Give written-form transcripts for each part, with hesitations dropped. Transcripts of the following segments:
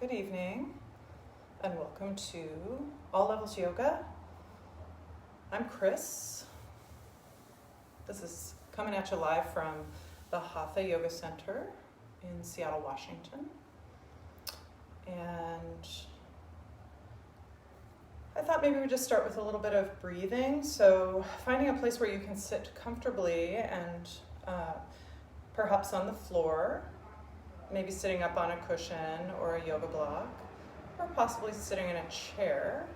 Good evening, and welcome to All Levels Yoga. I'm Chris. This is coming at you live from the Hatha Yoga Center in Seattle, Washington. And I thought maybe we'd just start with a little bit of breathing. So finding a place where you can sit comfortably and perhaps on the floor, maybe sitting up on a cushion or a yoga block, or possibly sitting in a chair,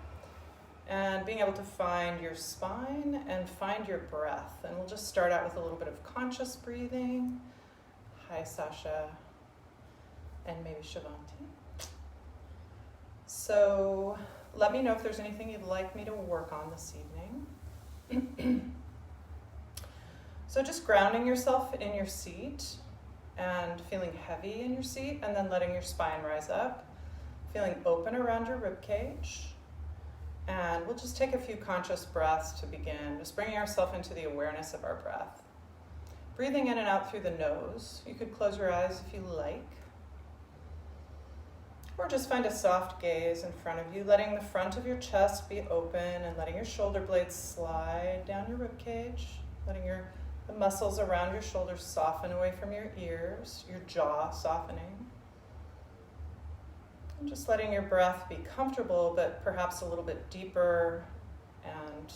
and being able to find your spine and find your breath. And we'll just start out with a little bit of conscious breathing. Hi, Sasha, and maybe Shivanti. So let me know if there's anything you'd like me to work on this evening. So just grounding yourself in your seat and feeling heavy in your seat, and then letting your spine rise up, feeling open around your rib cage. And we'll just take a few conscious breaths to begin, just bringing ourselves into the awareness of our breath. Breathing in and out through the nose. You could close your eyes if you like. Or just find a soft gaze in front of you, letting the front of your chest be open and letting your shoulder blades slide down your rib cage, letting the muscles around your shoulders soften away from your ears, your jaw softening. And just letting your breath be comfortable, but perhaps a little bit deeper and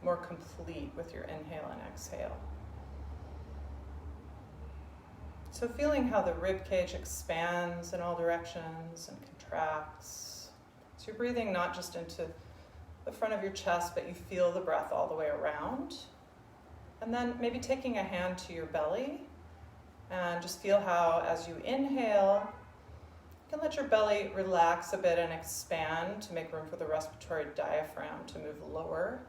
more complete with your inhale and exhale. So feeling how the rib cage expands in all directions and contracts. So you're breathing not just into the front of your chest, but you feel the breath all the way around. And then maybe taking a hand to your belly and just feel how as you inhale, you can let your belly relax a bit and expand to make room for the respiratory diaphragm to move lower,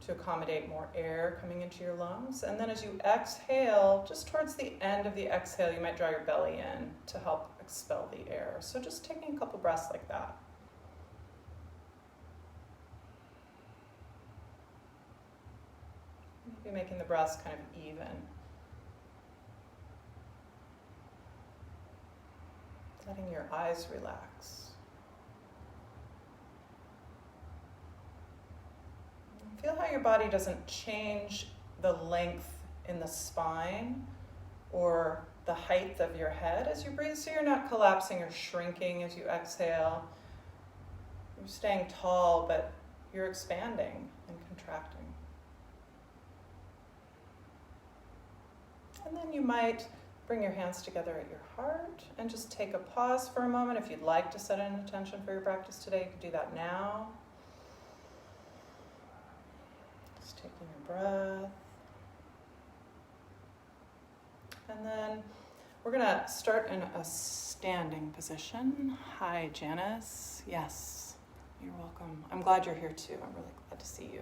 to accommodate more air coming into your lungs. And then as you exhale, just towards the end of the exhale, you might draw your belly in to help expel the air. So just taking a couple breaths like that. Maybe making the breaths kind of even. Letting your eyes relax. Feel how your body doesn't change the length in the spine or the height of your head as you breathe, so you're not collapsing or shrinking as you exhale. You're staying tall, but you're expanding and contracting. And then you might bring your hands together at your heart and just take a pause for a moment. If you'd like to set an intention for your practice today, you can do that now. Just taking a breath. And then we're going to start in a standing position. Hi, Janice. Yes, you're welcome. I'm glad you're here too. I'm really glad to see you.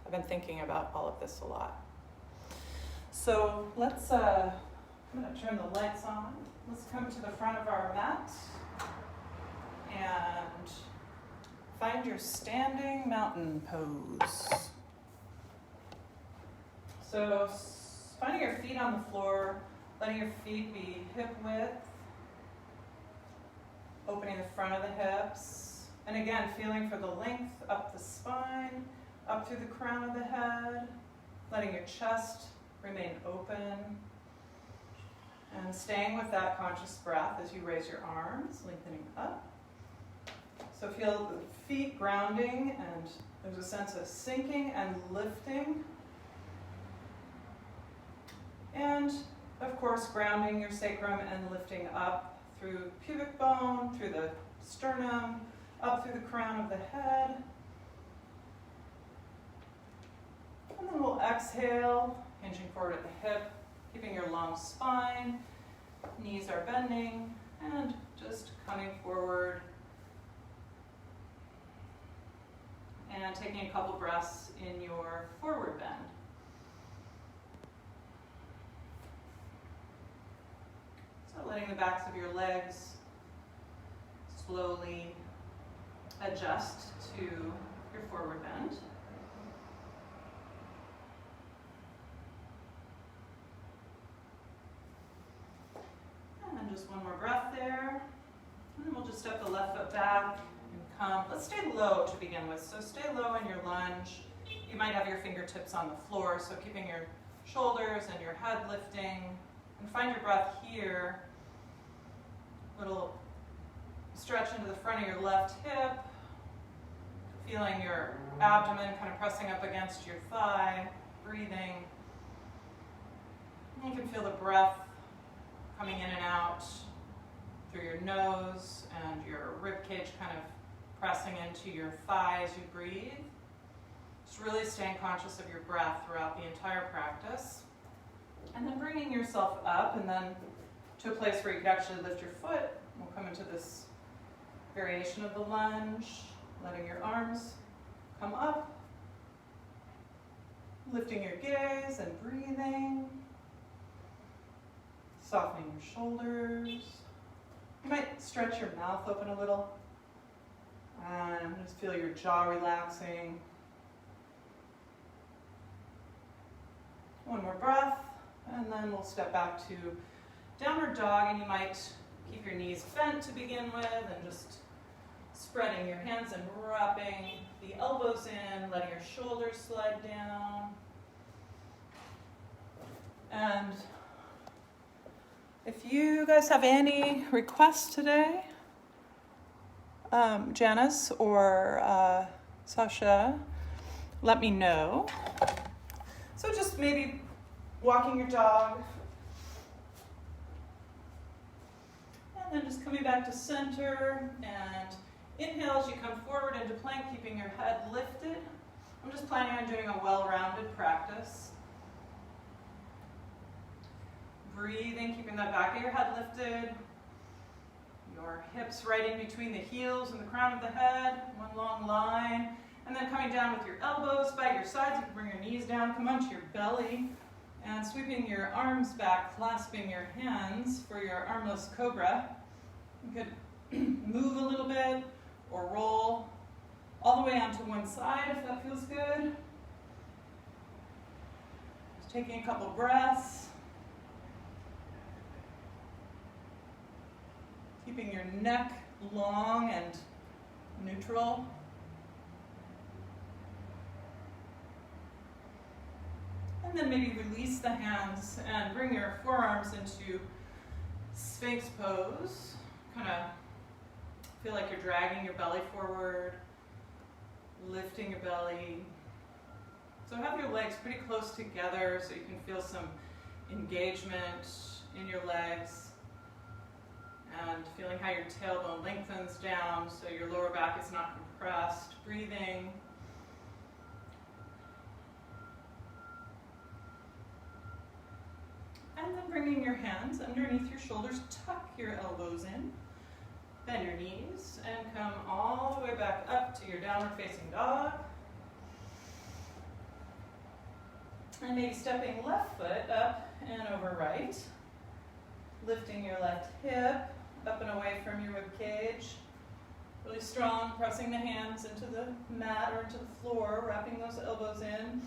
I've been thinking about all of this a lot. So let's, I'm going to turn the lights on. Let's come to the front of our mat and find your standing mountain pose. So finding your feet on the floor, letting your feet be hip width, opening the front of the hips, and again feeling for the length up the spine, up through the crown of the head, letting your chest remain open, and staying with that conscious breath as you raise your arms, lengthening up. So feel the feet grounding, and there's a sense of sinking and lifting. And of course, grounding your sacrum and lifting up through pubic bone, through the sternum, up through the crown of the head. And then we'll exhale, hinging forward at the hip, keeping your long spine, knees are bending, and just coming forward and taking a couple breaths in your forward bend. So letting the backs of your legs slowly adjust to your forward bend. And just one more breath there. And we'll just step the left foot back and come. Let's stay low to begin with. So stay low in your lunge. You might have your fingertips on the floor, so keeping your shoulders and your head lifting. And find your breath here. Little stretch into the front of your left hip. Feeling your abdomen kind of pressing up against your thigh. Breathing. You can feel the breath coming in and out through your nose and your rib cage kind of pressing into your thigh as you breathe. Just really staying conscious of your breath throughout the entire practice. And then bringing yourself up and then to a place where you can actually lift your foot. We'll come into this variation of the lunge, letting your arms come up, lifting your gaze and breathing, softening your shoulders. You might stretch your mouth open a little and just feel your jaw relaxing. One more breath, and then we'll step back to downward dog, and you might keep your knees bent to begin with and just spreading your hands and wrapping the elbows in, letting your shoulders slide down. And if you guys have any requests today, Janice or Sasha, let me know. So just maybe walking your dog, and then just coming back to center, and inhale as you come forward into plank, keeping your head lifted. I'm just planning on doing a well-rounded practice. Breathing, keeping that back of your head lifted. Your hips right in between the heels and the crown of the head, one long line. And then coming down with your elbows by your sides, you can bring your knees down, come onto your belly, and sweeping your arms back, clasping your hands for your armless cobra. You could move a little bit or roll all the way onto one side if that feels good. Just taking a couple breaths. Keeping your neck long and neutral. And then maybe release the hands and bring your forearms into Sphinx pose. Kind of feel like you're dragging your belly forward, lifting your belly. So have your legs pretty close together so you can feel some engagement in your legs. And feeling how your tailbone lengthens down so your lower back is not compressed. Breathing. And then bringing your hands underneath your shoulders, tuck your elbows in, bend your knees, and come all the way back up to your downward facing dog. And maybe stepping left foot up and over right, lifting your left hip up and away from your rib cage. Really strong, pressing the hands into the mat or into the floor, wrapping those elbows in.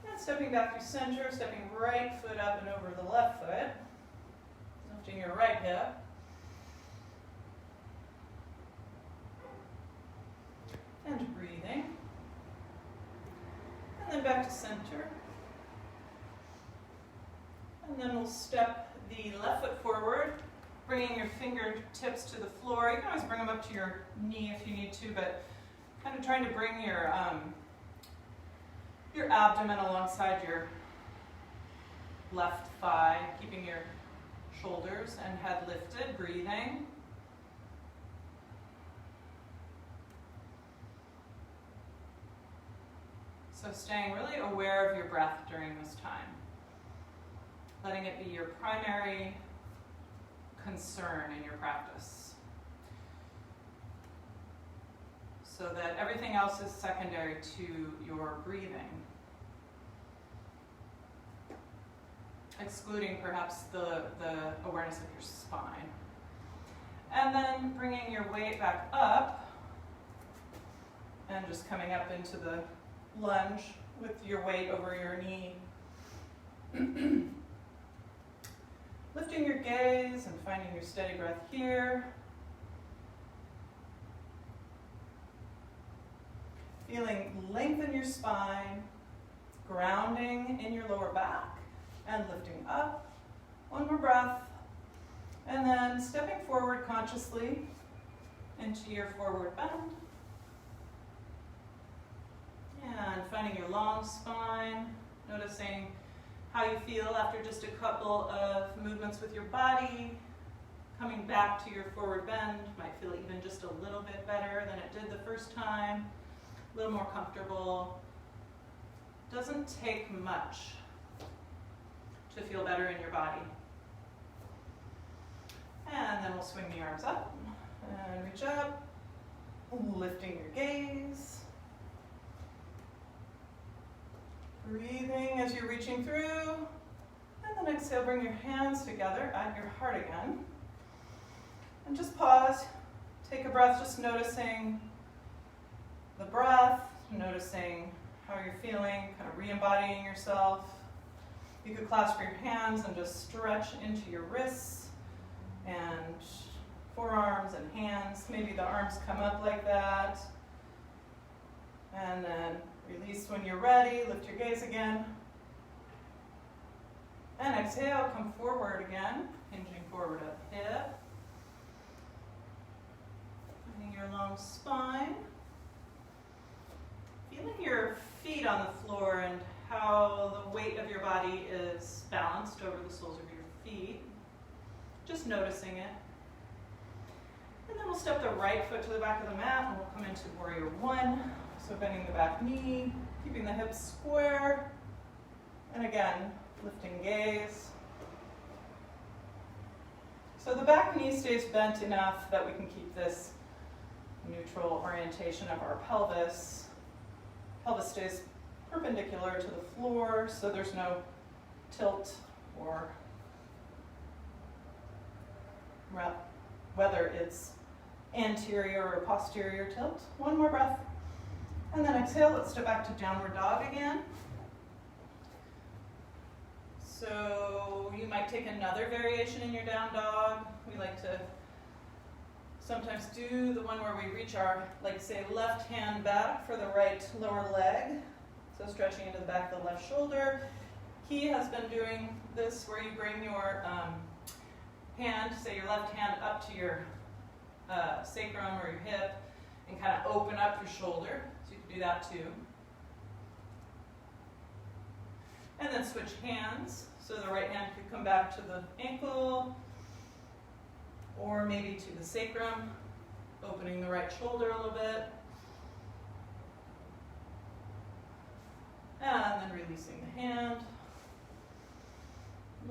And stepping back through center, stepping right foot up and over the left foot. Lifting your right hip. And breathing. And then back to center. And then we'll step the left foot forward, bringing your fingertips to the floor. You can always bring them up to your knee if you need to, but kind of trying to bring your abdomen alongside your left thigh, keeping your shoulders and head lifted, breathing. So staying really aware of your breath during this time. Letting it be your primary concern in your practice. So that everything else is secondary to your breathing. Excluding perhaps the awareness of your spine. And then bringing your weight back up and just coming up into the lunge with your weight over your knee. Lifting your gaze and finding your steady breath here. Feeling length in your spine, grounding in your lower back, and lifting up. One more breath. And then stepping forward consciously into your forward bend. And finding your long spine, noticing how you feel after just a couple of movements with your body. Coming back to your forward bend might feel even just a little bit better than it did the first time. A little more comfortable. Doesn't take much to feel better in your body. And then we'll swing the arms up and reach up, lifting your gaze. Breathing as you're reaching through. And then exhale, bring your hands together at your heart again. And just pause, take a breath, just noticing the breath, noticing how you're feeling, kind of re-embodying yourself. You could clasp your hands and just stretch into your wrists and forearms and hands. Maybe the arms come up like that. And then release when you're ready, lift your gaze again. And exhale, come forward again, hinging forward up hip. Finding your long spine. Feeling your feet on the floor and how the weight of your body is balanced over the soles of your feet. Just noticing it. And then we'll step the right foot to the back of the mat and we'll come into Warrior One. So bending the back knee, keeping the hips square. And again, lifting gaze. So the back knee stays bent enough that we can keep this neutral orientation of our pelvis. Pelvis stays perpendicular to the floor, so there's no tilt or whether it's anterior or posterior tilt. One more breath. And then exhale, let's step back to downward dog again. So you might take another variation in your down dog. We like to sometimes do the one where we reach our, like say, left hand back for the right lower leg. So stretching into the back of the left shoulder. He has been doing this where you bring your hand, say your left hand up to your sacrum or your hip and kind of open up your shoulder. So you can do that too. And then switch hands. So the right hand could come back to the ankle or maybe to the sacrum, opening the right shoulder a little bit. And then releasing the hand.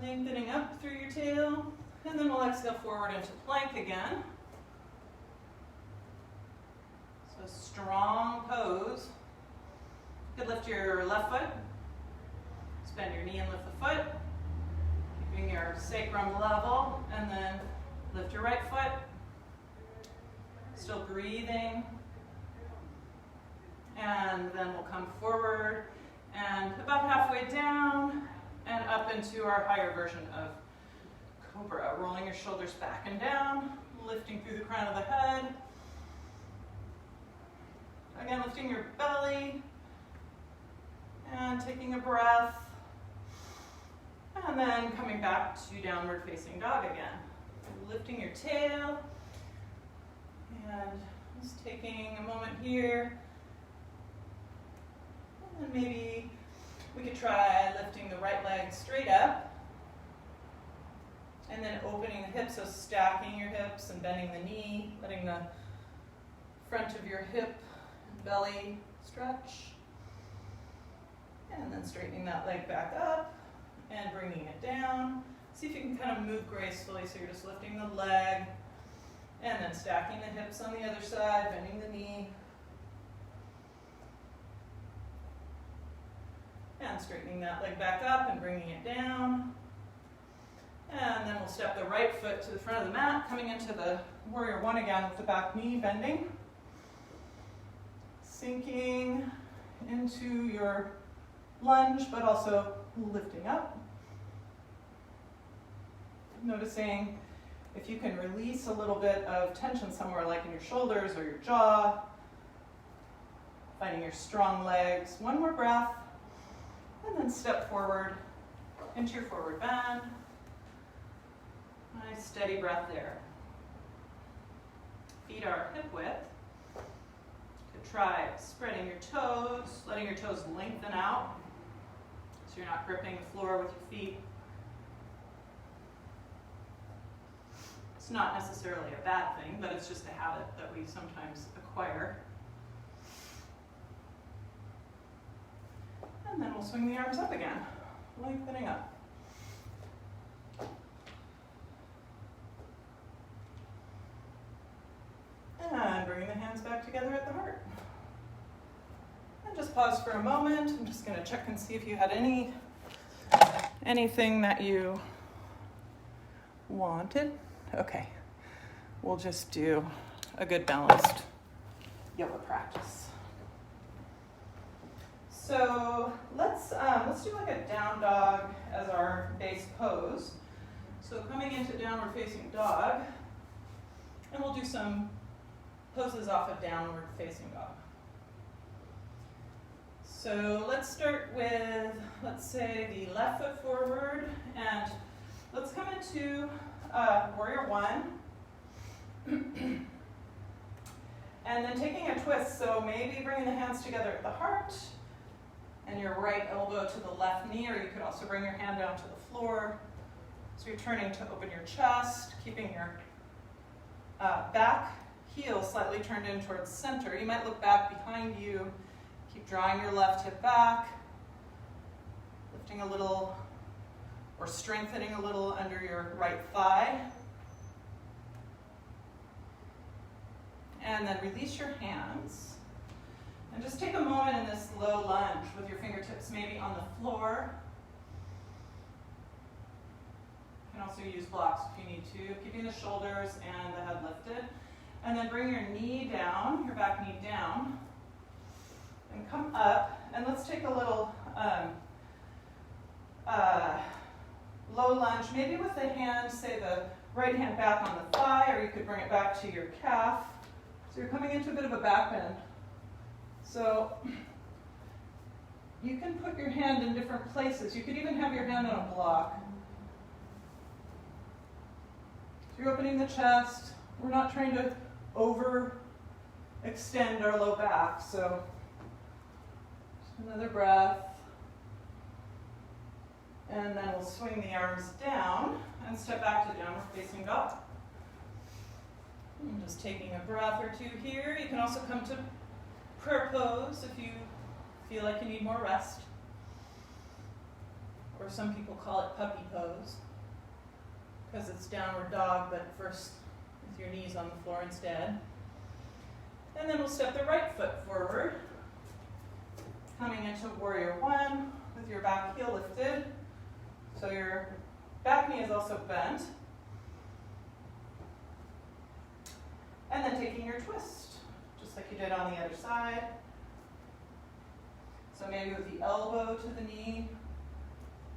Lengthening up through your tail. And then we'll exhale forward into plank again. So strong pose. You could lift your left foot. Bend your knee and lift the foot. Keeping your sacrum level. And then lift your right foot. Still breathing. And then we'll come forward and about halfway down and up into our higher version of Cobra. Rolling your shoulders back and down, lifting through the crown of the head. Again, lifting your belly and taking a breath. And then coming back to downward facing dog again. Lifting your tail. And just taking a moment here. And then maybe we could try lifting the right leg straight up. And then opening the hips, so stacking your hips and bending the knee, letting the front of your hip and belly stretch. And then straightening that leg back up and bringing it down. See if you can kind of move gracefully, so you're just lifting the leg and then stacking the hips on the other side, bending the knee. And straightening that leg back up and bringing it down. And then we'll step the right foot to the front of the mat, coming into the Warrior One again with the back knee bending. Sinking into your lunge, but also lifting up. Noticing if you can release a little bit of tension somewhere, like in your shoulders or your jaw. Finding your strong legs. One more breath. And then step forward into your forward bend. Nice steady breath there. Feet are hip width. You could try spreading your toes, letting your toes lengthen out so you're not gripping the floor with your feet. It's not necessarily a bad thing, but it's just a habit that we sometimes acquire. And then we'll swing the arms up again, lengthening up. And bringing the hands back together at the heart. And just pause for a moment. I'm just going to check and see if you had anything that you wanted. Okay, we'll just do a good balanced yoga practice. So let's do like a down dog as our base pose. So coming into downward facing dog, and we'll do some poses off of downward facing dog. So let's start with, let's say, the left foot forward, and let's come into warrior one. And then taking a twist, so maybe bringing the hands together at the heart, and your right elbow to the left knee, or you could also bring your hand down to the floor. So you're turning to open your chest, keeping your back heel slightly turned in towards center. You might look back behind you, keep drawing your left hip back, lifting a little, or strengthening a little under your right thigh. And then release your hands. And just take a moment in this low lunge with your fingertips maybe on the floor. You can also use blocks if you need to, keeping the shoulders and the head lifted. And then bring your knee down, your back knee down, and come up. And let's take a little low lunge, maybe with the hand, say the right hand back on the thigh, or you could bring it back to your calf. So you're coming into a bit of a back bend. So you can put your hand in different places. You could even have your hand on a block. So you're opening the chest. We're not trying to overextend our low back. So just another breath. And then we'll swing the arms down and step back to downward facing dog. And just taking a breath or two here. You can also come to prayer pose if you feel like you need more rest. Or some people call it puppy pose, because it's downward dog, but first with your knees on the floor instead. And then we'll step the right foot forward, coming into warrior one with your back heel lifted. So your back knee is also bent. And then taking your twist, just like you did on the other side. So maybe with the elbow to the knee.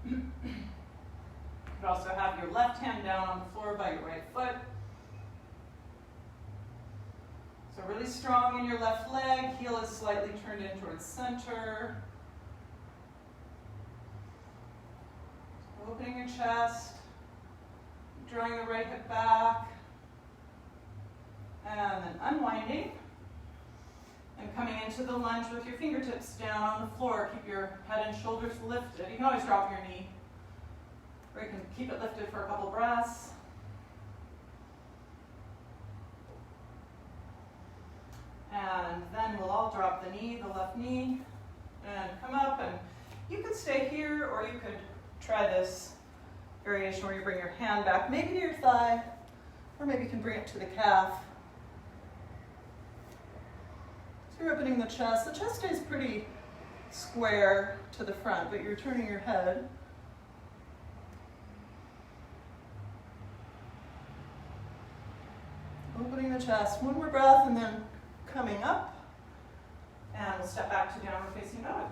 You could also have your left hand down on the floor by your right foot. So really strong in your left leg, heel is slightly turned in towards center. Opening your chest, drawing the right hip back, and then unwinding, and coming into the lunge with your fingertips down on the floor. Keep your head and shoulders lifted. You can always drop your knee, or you can keep it lifted for a couple breaths. And then we'll all drop the knee, the left knee, and come up. And you could stay here, or you could try this variation where you bring your hand back, maybe to your thigh, or maybe you can bring it to the calf. So you're opening the chest. The chest stays pretty square to the front, but you're turning your head. Opening the chest. One more breath, and then coming up. And we'll step back to downward facing dog.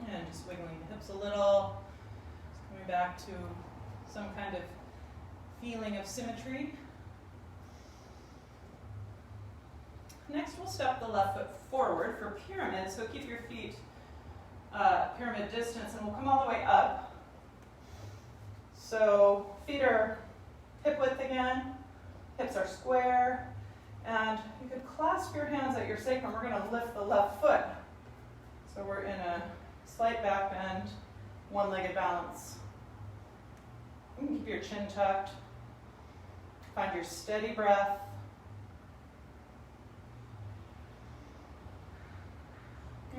And just wiggling the hips a little. Just coming back to some kind of feeling of symmetry. next we'll step the left foot forward for pyramid, so keep your feet pyramid distance, and we'll come all the way up. So feet are hip width again, hips are square, and you could clasp your hands at your sacrum. We're going to lift the left foot. So we're in a slight back bend, one-legged balance. You can keep your chin tucked. Find your steady breath.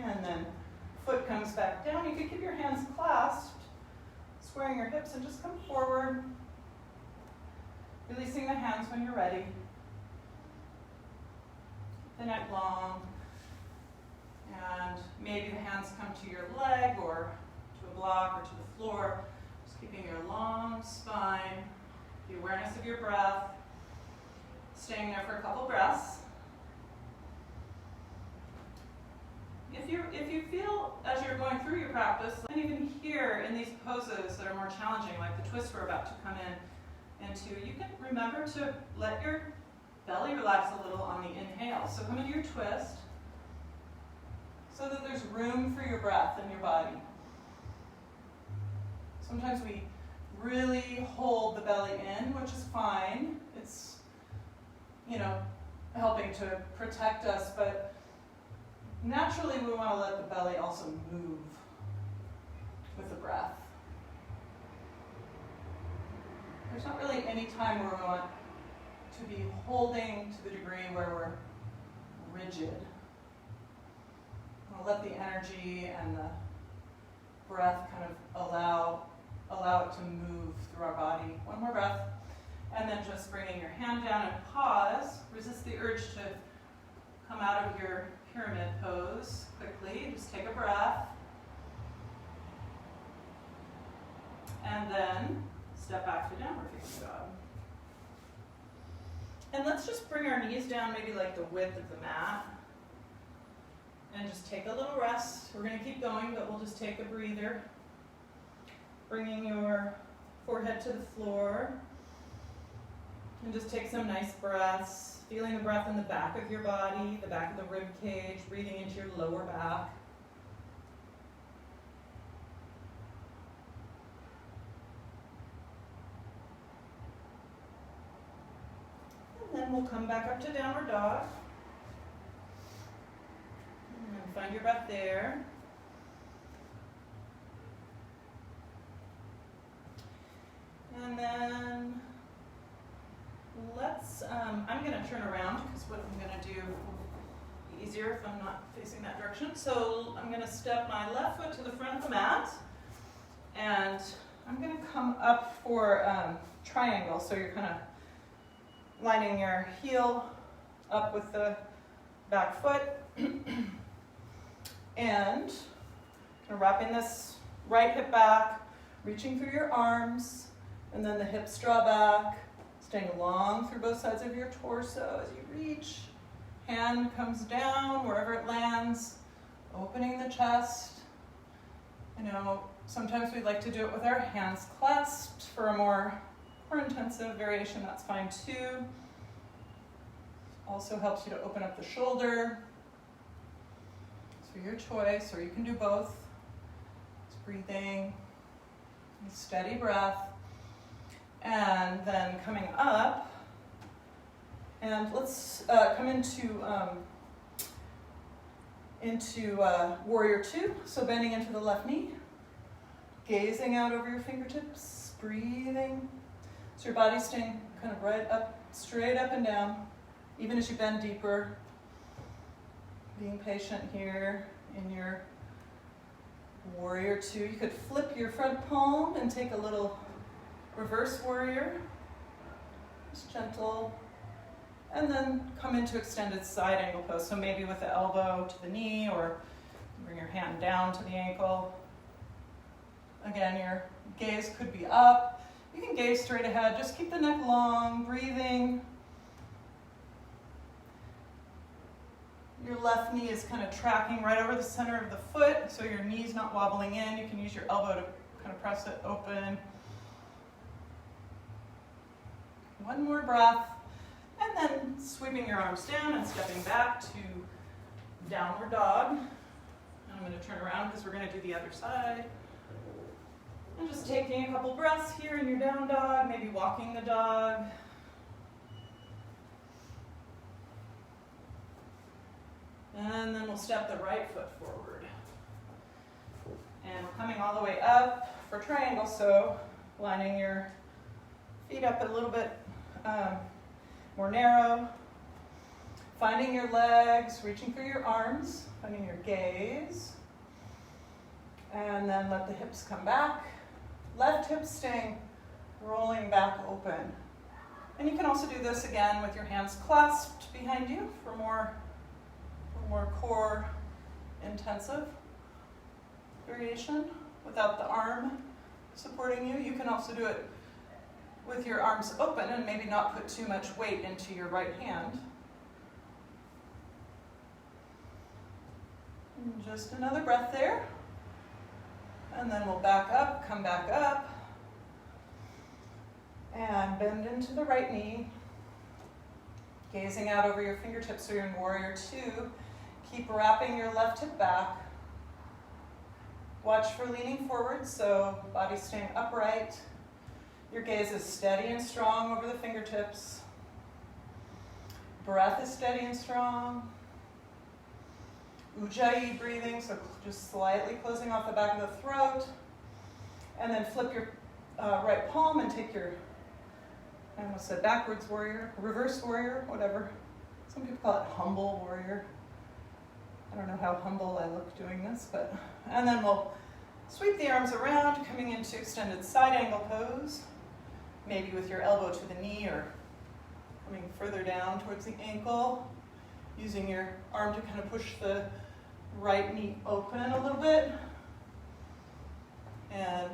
And then foot comes back down. You could keep your hands clasped, squaring your hips, and just come forward. Releasing the hands when you're ready. The neck long. And maybe the hands come to your leg or to a block or to the floor. Just keeping your long spine, the awareness of your breath, staying there for a couple breaths. If you feel as you're going through your practice, and even here in these poses that are more challenging, like the twist we're about to come into, you can remember to let your belly relax a little on the inhale. So come into your twist so that there's room for your breath in your body. Sometimes we really hold the belly in, which is fine. It's, helping to protect us, but naturally we want to let the belly also move with the breath. There's not really any time where we want to be holding to the degree where we're rigid. We'll let the energy and the breath kind of allow it to move through our body. One more breath. And then just bringing your hand down and pause. Resist the urge to come out of your pyramid pose quickly. Just take a breath. And then step back to downward facing dog. And let's just bring our knees down maybe like the width of the mat. And just take a little rest. We're going to keep going, but we'll just take a breather. Bringing your forehead to the floor. And just take some nice breaths. Feeling the breath in the back of your body, the back of the rib cage, breathing into your lower back. And then we'll come back up to downward dog. And find your breath there. And then I'm going to turn around because what I'm going to do will be easier if I'm not facing that direction. So I'm going to step my left foot to the front of the mat. And I'm going to come up for triangle. So you're kind of lining your heel up with the back foot. And wrapping this right hip back, reaching through your arms, and then the hips draw back, staying long through both sides of your torso as you reach. Hand comes down wherever it lands, opening the chest. Sometimes we like to do it with our hands clasped for a more intensive variation. That's fine too. Also helps you to open up the shoulder. So your choice, or you can do both. Just breathing, steady breath. And then coming up, and let's come into warrior two. So bending into the left knee, gazing out over your fingertips, breathing. So your body's staying kind of right up, straight up and down, even as you bend deeper. Being patient here in your warrior two. You could flip your front palm and take a little reverse warrior, just gentle, and then come into extended side angle pose. So maybe with the elbow to the knee, or bring your hand down to the ankle. Again, your gaze could be up. You can gaze straight ahead. Just keep the neck long, breathing. Your left knee is kind of tracking right over the center of the foot, so your knee's not wobbling in. You can use your elbow to kind of press it open. One more breath, and And then sweeping your arms down and stepping back to downward dog. And I'm going to turn around because we're going to do the other side. And just taking a couple breaths here in your down dog, maybe walking the dog. And then we'll step the right foot forward. And we're coming all the way up for triangle, so lining your feet up a little bit more narrow. Finding your legs, reaching through your arms, finding your gaze. And then let the hips come back. Left hip staying, rolling back open. And you can also do this again with your hands clasped behind you for more core intensive variation without the arm supporting you. You can also do it with your arms open and maybe not put too much weight into your right hand. And just another breath there. And then we'll back up, come back up, and bend into the right knee. Gazing out over your fingertips, so you're in Warrior Two. Keep wrapping your left hip back. Watch for leaning forward, so body staying upright. Your gaze is steady and strong over the fingertips. Breath is steady and strong. Ujjayi breathing, so just slightly closing off the back of the throat. And then flip your right palm and take your, I almost said backwards warrior, reverse warrior, whatever. Some people call it humble warrior. I don't know how humble I look doing this, but, and then we'll sweep the arms around, coming into extended side angle pose, maybe with your elbow to the knee or coming further down towards the ankle, using your arm to kind of push the right knee open a little bit, and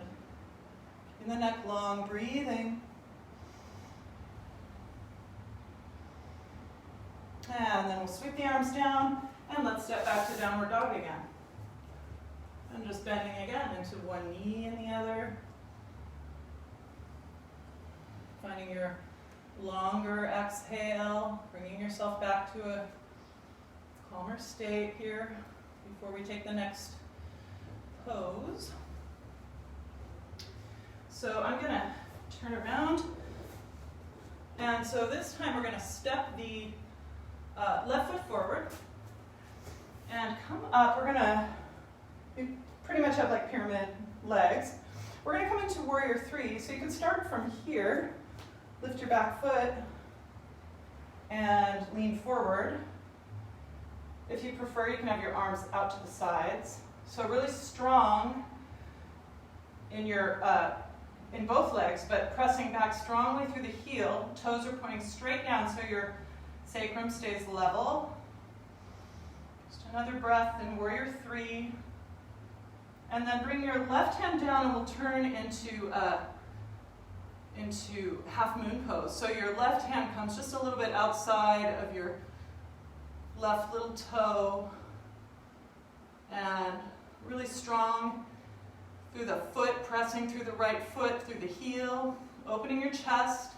keeping the neck long, breathing. And then we'll sweep the arms down, and let's step back to downward dog again. And just bending again into one knee and the other. Finding your longer exhale, bringing yourself back to a calmer state here before we take the next pose. So I'm going to turn around. And so this time we're going to step the left foot forward and come up. We're going to pretty much have like pyramid legs. We're going to come into Warrior Three. So you can start from here, lift your back foot, and lean forward. If you prefer, you can have your arms out to the sides. So really strong in your in both legs, but pressing back strongly through the heel. Toes are pointing straight down, so your sacrum stays level. Just another breath in Warrior Three. And then bring your left hand down and we'll turn into half moon pose. So your left hand comes just a little bit outside of your left little toe, and really strong through the foot, pressing through the right foot, through the heel, opening your chest.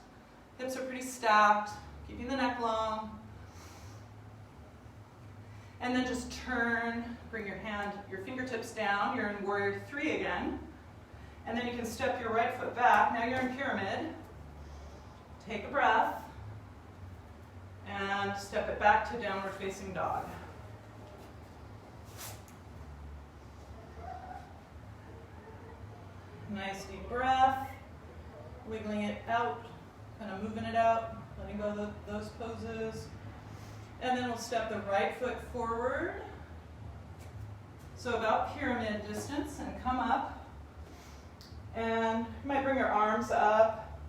Hips are pretty stacked, keeping the neck long. And then just turn, bring your fingertips down. You're in Warrior Three again. And then you can step your right foot back. Now you're in pyramid. Take a breath. And step it back to downward facing dog. Nice deep breath. Wiggling it out, kind of moving it out, letting go of those poses. And then we'll step the right foot forward. So about pyramid distance, and come up. And you might bring your arms up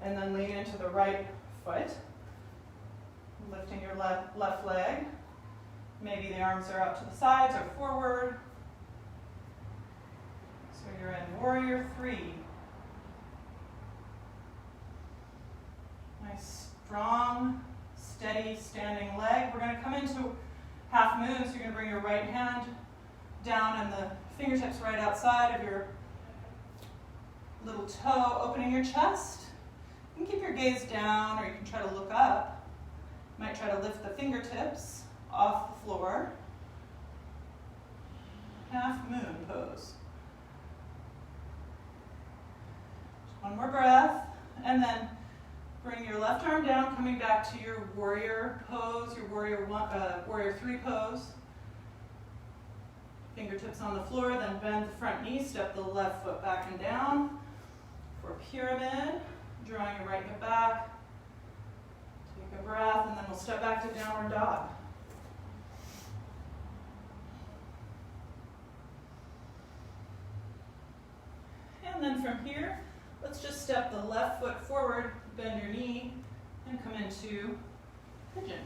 and then lean into the right foot. Lifting your left leg. Maybe the arms are out to the sides or forward. So you're in Warrior Three. Nice, strong, steady standing leg. We're going to come into half moon, so you're going to bring your right hand down and the fingertips right outside of your little toe, opening your chest. You can keep your gaze down, or you can try to look up. Might try to lift the fingertips off the floor. Half moon pose. Just one more breath, and then bring your left arm down, coming back to your warrior pose, your warrior three pose. Fingertips on the floor, then bend the front knee, step the left foot back and down. For pyramid, drawing your right hip back. Take a breath, and then we'll step back to downward dog. And then from here, let's just step the left foot forward, bend your knee, and come into pigeon.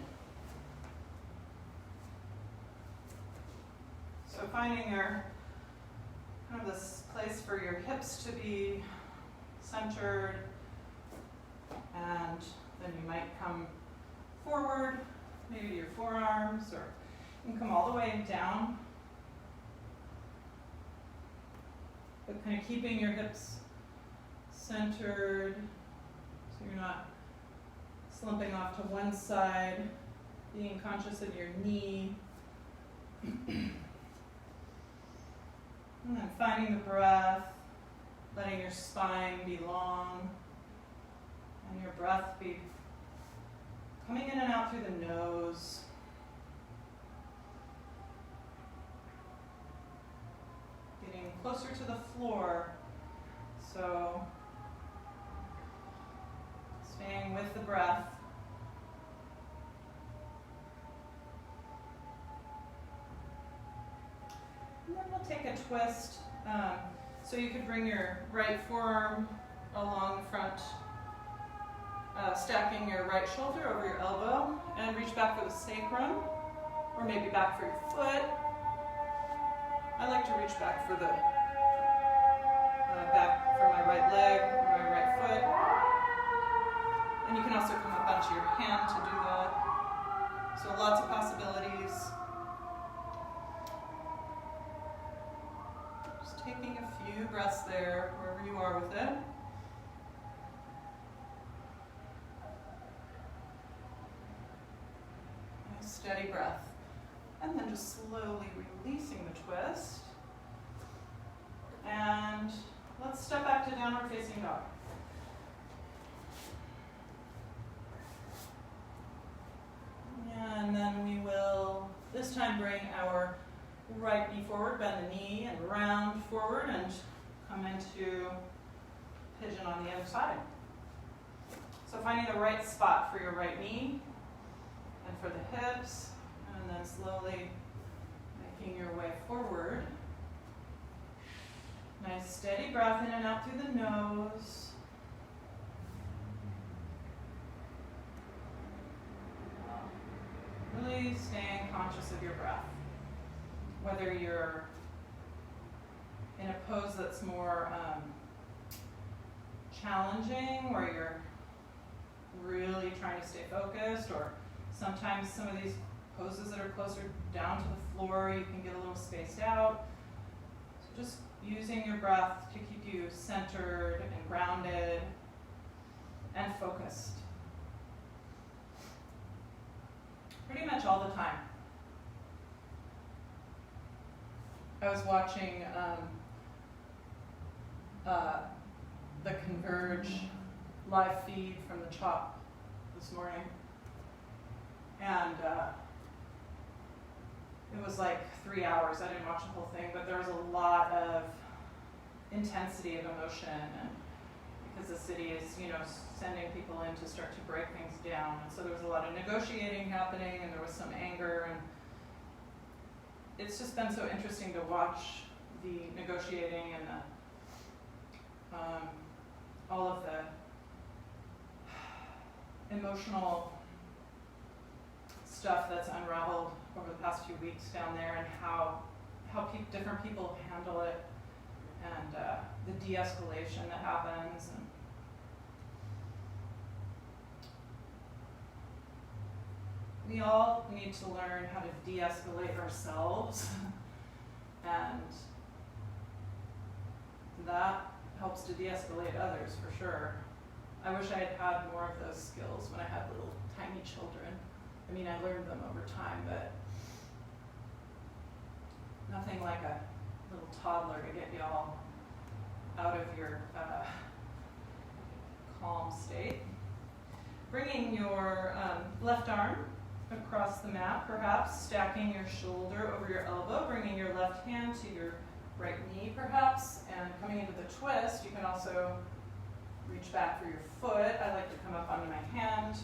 So finding your kind of this place for your hips to be centered, and then you might come forward, maybe to your forearms, or you can come all the way down. But kind of keeping your hips centered so you're not slumping off to one side, being conscious of your knee. And then finding the breath, letting your spine be long, and your breath be coming in and out through the nose. Getting closer to the floor, so staying with the breath. And then we'll take a twist. So you could bring your right forearm along the front, stacking your right shoulder over your elbow, and reach back for the sacrum, or maybe back for your foot. I like to reach back for the back for my right leg or my right foot. And you can also come up onto your hand to do that. So lots of possibilities. Just taking a few breaths there, wherever you are with it. Nice steady breath. And then just slowly releasing the twist. And let's step back to downward facing dog. And then we will this time bring our right knee forward, bend the knee, and round forward and come into pigeon on the other side. So finding the right spot for your right knee and for the hips, and then slowly making your way forward. Nice steady breath in and out through the nose. Really staying conscious of your breath. Whether you're in a pose that's more challenging, where you're really trying to stay focused, or sometimes some of these poses that are closer down to the floor, you can get a little spaced out. So just using your breath to keep you centered and grounded and focused. Pretty much all the time. I was watching the Converge live feed from the CHOP this morning, and it was like 3 hours. I didn't watch the whole thing, but there was a lot of intensity of emotion, and because the city is, sending people in to start to break things down, and so there was a lot of negotiating happening, and there was some anger, and it's just been so interesting to watch the negotiating and the all of the emotional stuff that's unraveled over the past few weeks down there, and how different people handle it, and the de-escalation that happens. And we all need to learn how to de-escalate ourselves, and that helps to de-escalate others for sure. I wish I had had more of those skills when I had little tiny children. I mean, I learned them over time, but nothing like a little toddler to get you all out of your calm state. Bringing your left arm across the mat, perhaps stacking your shoulder over your elbow, bringing your left hand to your right knee perhaps, and coming into the twist. You can also reach back for your foot. I like to come up onto my hand.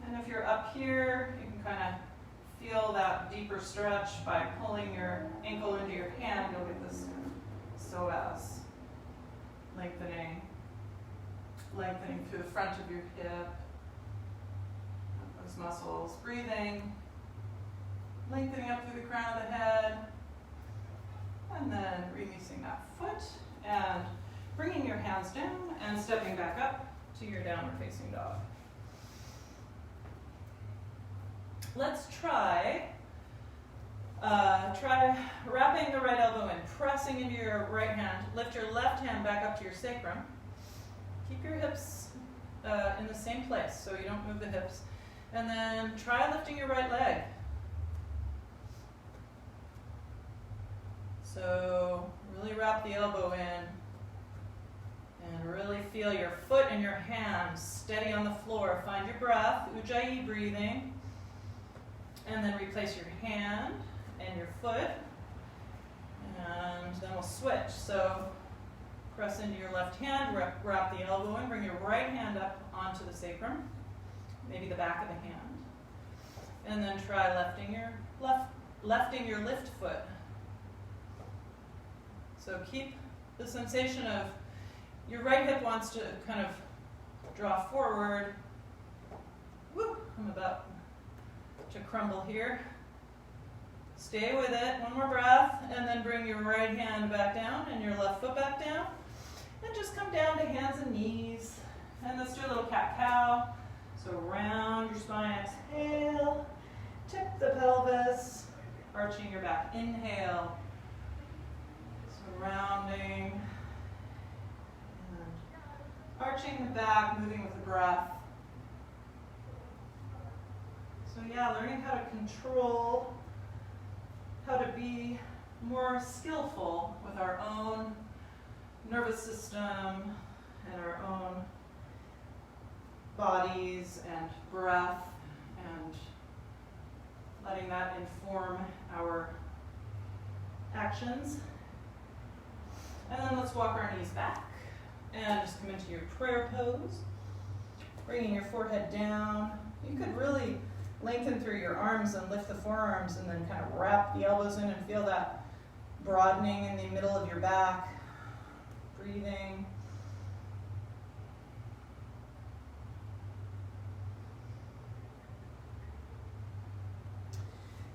And if you're up here, you can kind of feel that deeper stretch by pulling your ankle into your hand. You'll get this psoas lengthening through the front of your hip, those muscles. Breathing, lengthening up through the crown of the head, and then releasing that foot and bringing your hands down and stepping back up to your downward facing dog. Let's try wrapping the right elbow in, pressing into your right hand. Lift your left hand back up to your sacrum. Keep your hips in the same place so you don't move the hips. And then try lifting your right leg. So really wrap the elbow in and really feel your foot and your hand steady on the floor. Find your breath, Ujjayi breathing. And then replace your hand and your foot. And then we'll switch. So press into your left hand, wrap the elbow in, bring your right hand up onto the sacrum, maybe the back of the hand. And then try lifting your lift foot. So keep the sensation of your right hip wants to kind of draw forward. Woo, I'm about to crumble here. Stay with it, one more breath, and then bring your right hand back down and your left foot back down. And just come down to hands and knees. And let's do a little cat-cow. So round your spine, exhale, tip the pelvis, arching your back, inhale. So rounding, and arching the back, moving with the breath. So yeah, learning how to control, how to be more skillful with our own nervous system and our own bodies and breath, and letting that inform our actions. And then let's walk our knees back and just come into your prayer pose, bringing your forehead down. You could really lengthen through your arms and lift the forearms and then kind of wrap the elbows in and feel that broadening in the middle of your back. Breathing.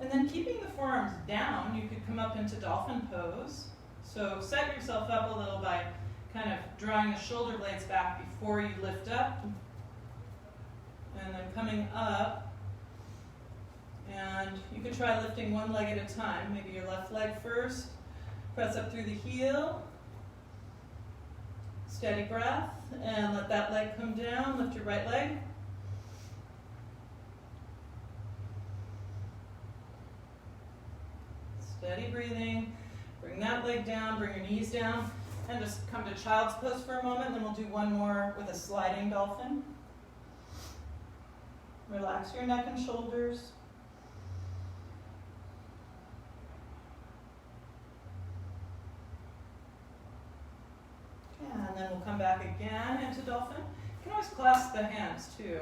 And then keeping the forearms down, you could come up into dolphin pose. So set yourself up a little by kind of drawing the shoulder blades back before you lift up. And then coming up. And you could try lifting one leg at a time. Maybe your left leg first. Press up through the heel. Steady breath, and let that leg come down. Lift your right leg. Steady breathing. Bring that leg down, bring your knees down, and just come to child's pose for a moment. Then we'll do one more with a sliding dolphin. Relax your neck and shoulders. And then we'll come back again into dolphin. You can always clasp the hands too.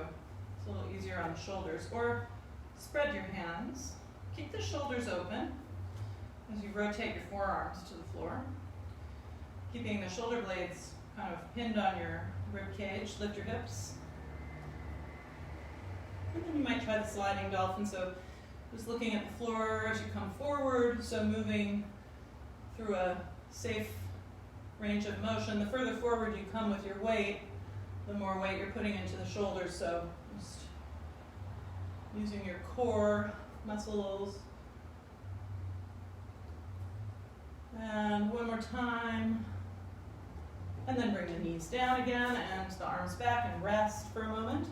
It's a little easier on the shoulders. Or spread your hands. Keep the shoulders open as you rotate your forearms to the floor. Keeping the shoulder blades kind of pinned on your rib cage. Lift your hips. And then you might try the sliding dolphin. So just looking at the floor as you come forward. So moving through a safe range of motion. The further forward you come with your weight, the more weight you're putting into the shoulders. So just using your core muscles. And one more time. And then bring the knees down again and the arms back and rest for a moment.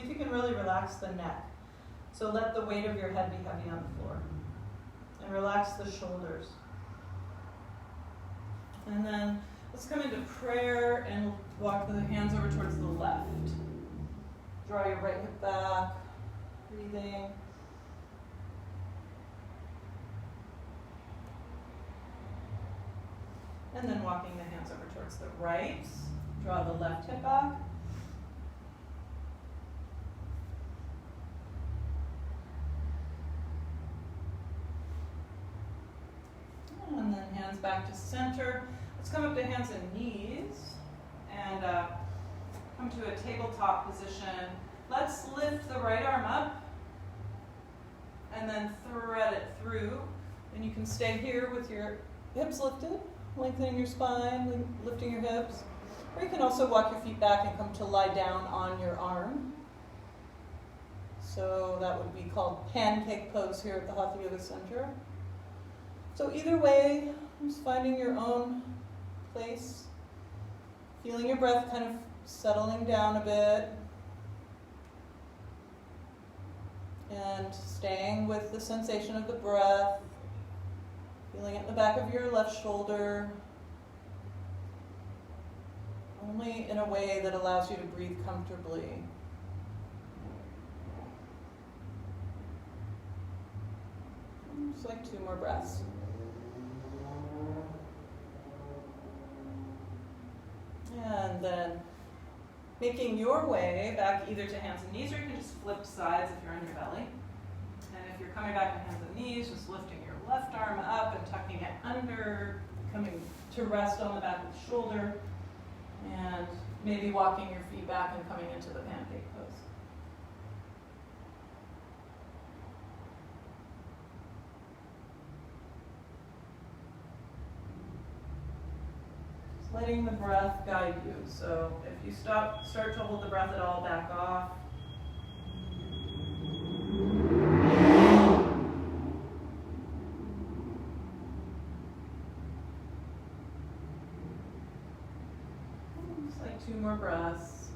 if you can really relax the neck. So let the weight of your head be heavy on the floor. And relax the shoulders. And then let's come into prayer and walk the hands over towards the left. Draw your right hip back, breathing. And then walking the hands over towards the right. Draw the left hip back. And then hands back to center. Let's come up to hands and knees and come to a tabletop position. Let's lift the right arm up and then thread it through. And you can stay here with your hips lifted, lengthening your spine, lifting your hips. Or you can also walk your feet back and come to lie down on your arm. So that would be called pancake pose here at the Hatha Yoga Center. So either way, just finding your own place, feeling your breath kind of settling down a bit, and staying with the sensation of the breath, feeling it in the back of your left shoulder, only in a way that allows you to breathe comfortably. Just like 2 more breaths. And then making your way back either to hands and knees, or you can just flip sides if you're on your belly. And if you're coming back to hands and knees, just lifting your left arm up and tucking it under, coming to rest on the back of the shoulder, and maybe walking your feet back and coming into the pancake pose. Letting the breath guide you. So if you start to hold the breath at all, back off. Just like 2 more breaths.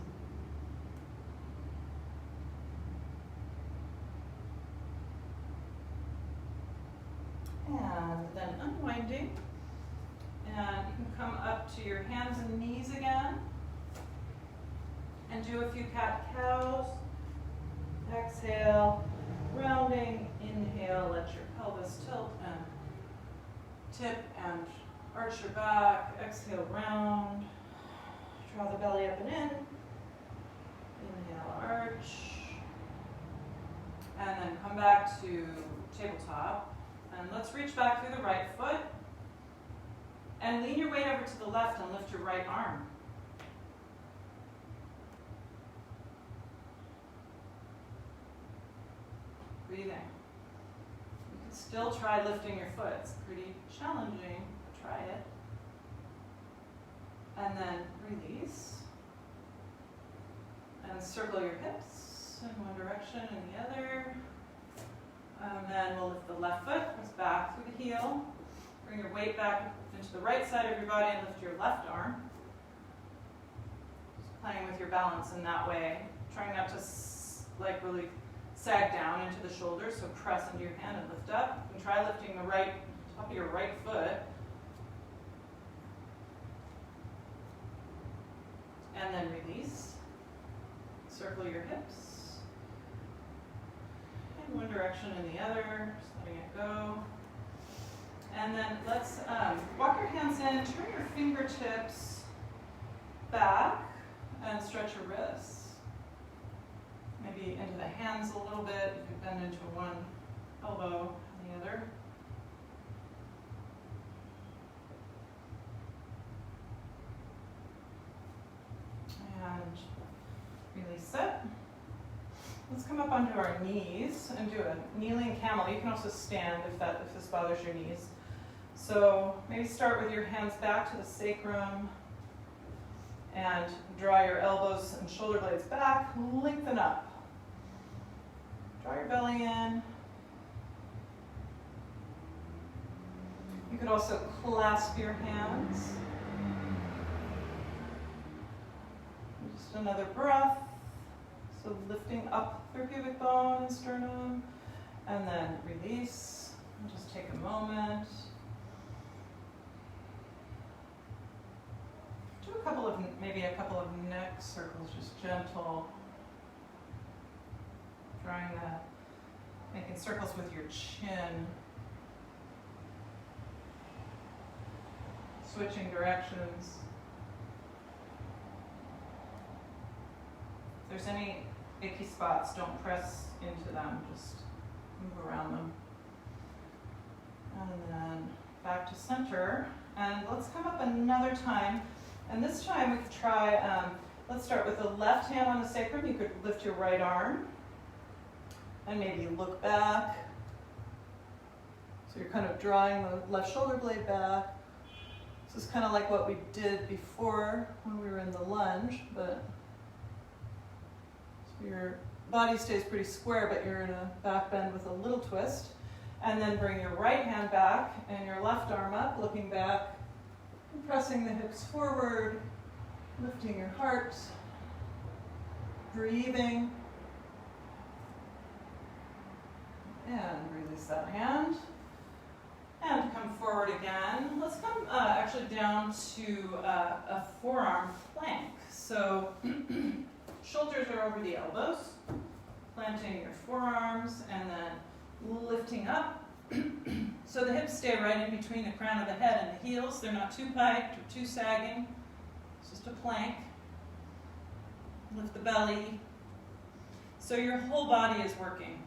And then unwinding. And you can come up to your hands and knees again and do a few cat-cows. Exhale, rounding, inhale, let your pelvis tilt and tip and arch your back. Exhale, round, draw the belly up and in. Inhale, arch. And then come back to tabletop. And let's reach back through the right foot. And lean your weight over to the left and lift your right arm. Breathing. You can still try lifting your foot. It's pretty challenging, but try it. And then release. And circle your hips in one direction and the other. And then we'll lift the left foot, comes back through the heel. Bring your weight back into the right side of your body and lift your left arm. Just playing with your balance in that way. Trying not to really sag down into the shoulders, so press into your hand and lift up. And try lifting the top of your right foot. And then release. Circle your hips. In one direction and the other, just letting it go. And then let's walk your hands in, turn your fingertips back, and stretch your wrists. Maybe into the hands a little bit. You can bend into one elbow and the other. And release it. Let's come up onto our knees and do a kneeling camel. You can also stand if this bothers your knees. So maybe start with your hands back to the sacrum and draw your elbows and shoulder blades back, lengthen up. Draw your belly in. You could also clasp your hands. Just another breath. So lifting up through pubic bone and sternum, and then release. And just take a moment. Do maybe a couple of neck circles, just gentle. Drawing that, making circles with your chin. Switching directions. If there's any icky spots, don't press into them, just move around them. And then back to center. And let's come up another time. And this time we could try, let's start with the left hand on the sacrum. You could lift your right arm. And maybe look back. So you're kind of drawing the left shoulder blade back. This is kind of like what we did before when we were in the lunge, but so your body stays pretty square, but you're in a back bend with a little twist. And then bring your right hand back and your left arm up, looking back, and pressing the hips forward, lifting your heart, breathing. And release that hand. And come forward again. Let's come actually down to a forearm plank. So shoulders are over the elbows, planting your forearms and then lifting up. So the hips stay right in between the crown of the head and the heels. They're not too piked or too sagging. It's just a plank. Lift the belly. So your whole body is working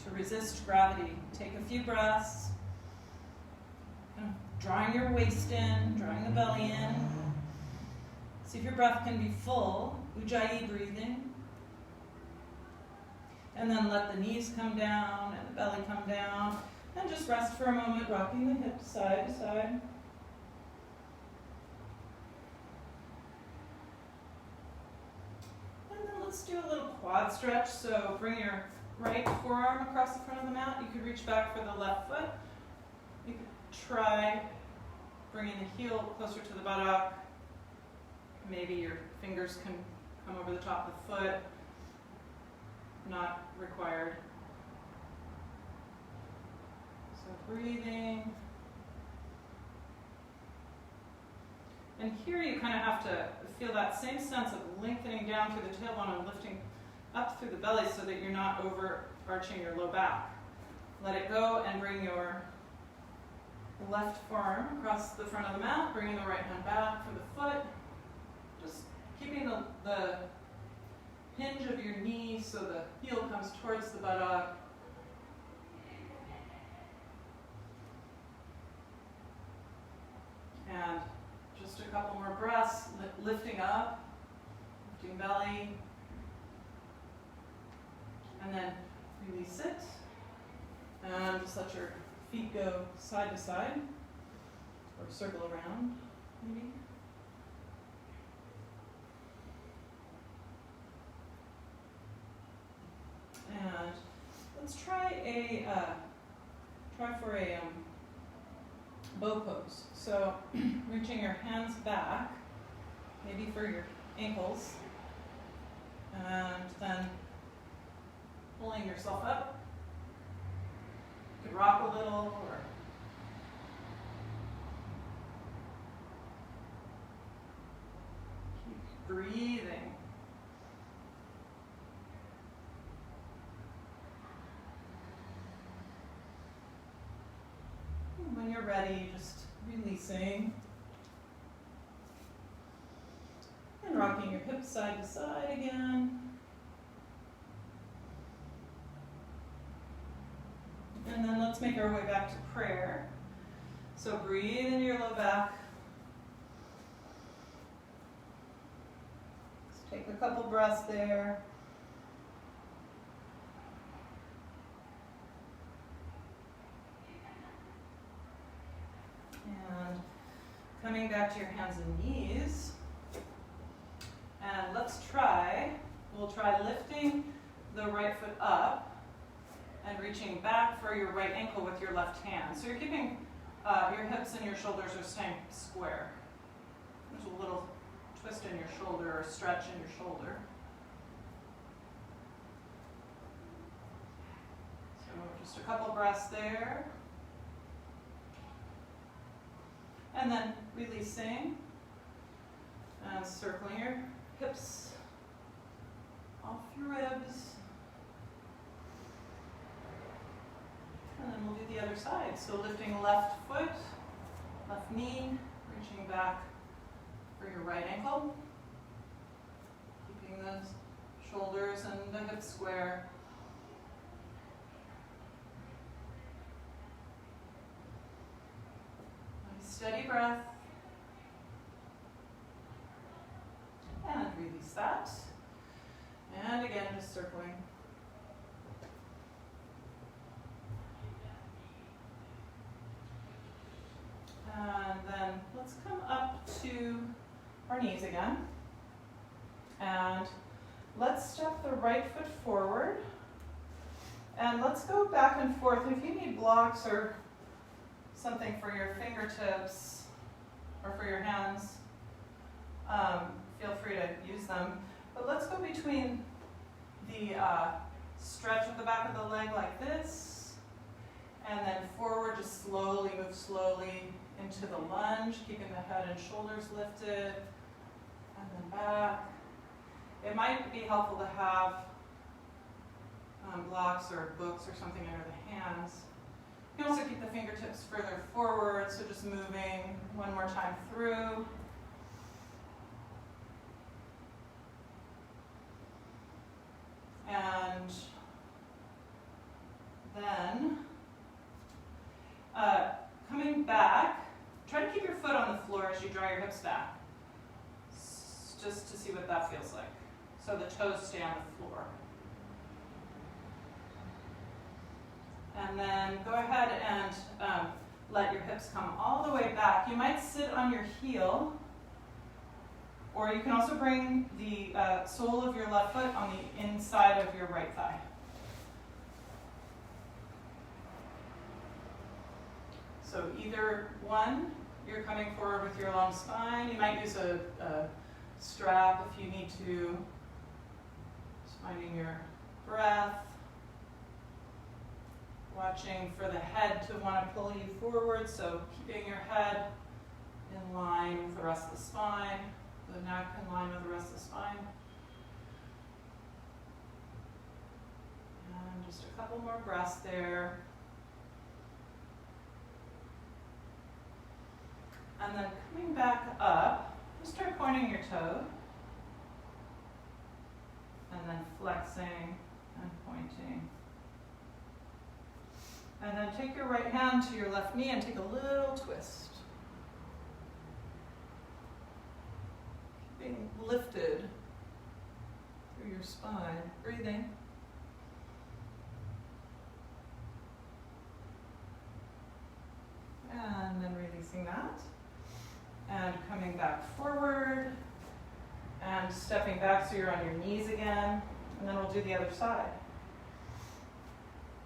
to resist gravity. Take a few breaths, drawing your waist in, drawing the belly in. See if your breath can be full, Ujjayi breathing. And then let the knees come down and the belly come down. And just rest for a moment, rocking the hips side to side. And then let's do a little quad stretch. So bring your right forearm across the front of the mat. You could reach back for the left foot. You could try bringing the heel closer to the buttock. Maybe your fingers can come over the top of the foot. Not required. So breathing. And here you kind of have to feel that same sense of lengthening down through the tailbone and lifting up through the belly so that you're not overarching your low back. Let it go and bring your left forearm across the front of the mat, bringing the right hand back for the foot. Just keeping the hinge of your knee so the heel comes towards the buttock. And just a couple more breaths, lifting up, lifting belly. And then release it. And just let your feet go side to side, or circle around, maybe. And let's try for a bow pose. So reaching your hands back, maybe for your ankles, and then pulling yourself up. You could rock a little, or keep breathing. When you're ready, just releasing and rocking your hips side to side again. And then let's make our way back to prayer. So breathe into your low back. Let's take a couple breaths there. And coming back to your hands and knees. And we'll try lifting the right foot up and reaching back for your right ankle with your left hand. So you're keeping your hips and your shoulders are staying square. There's a little twist in your shoulder or stretch in your shoulder. Just a couple breaths there. And then releasing and circling your hips off your ribs. And then we'll do the other side. So lifting left foot, left knee, reaching back for your right ankle. Keeping the shoulders and the hips square. Nice steady breath. And release that. And again, just circling. And then let's come up to our knees again. And let's step the right foot forward. And let's go back and forth. If you need blocks or something for your fingertips or for your hands, feel free to use them. But let's go between the stretch of the back of the leg like this, and then forward, just slowly, move slowly into the lunge, keeping the head and shoulders lifted, and then back. It might be helpful to have blocks or books or something under the hands. You can also keep the fingertips further forward, so just moving one more time through. And then coming back, try to keep your foot on the floor as you draw your hips back, just to see what that feels like. So the toes stay on the floor. And then go ahead and let your hips come all the way back. You might sit on your heel, or you can also bring the sole of your left foot on the inside of your right thigh. So either one, you're coming forward with your long spine. You might use a strap if you need to. Just finding your breath. Watching for the head to want to pull you forward, so keeping your head in line with the rest of the spine, the neck in line with the rest of the spine. And just a couple more breaths there. And then coming back up, just start pointing your toe. And then flexing and pointing. And then take your right hand to your left knee and take a little twist. Being lifted through your spine, breathing. And then releasing that. And coming back forward. And stepping back so you're on your knees again. And then we'll do the other side.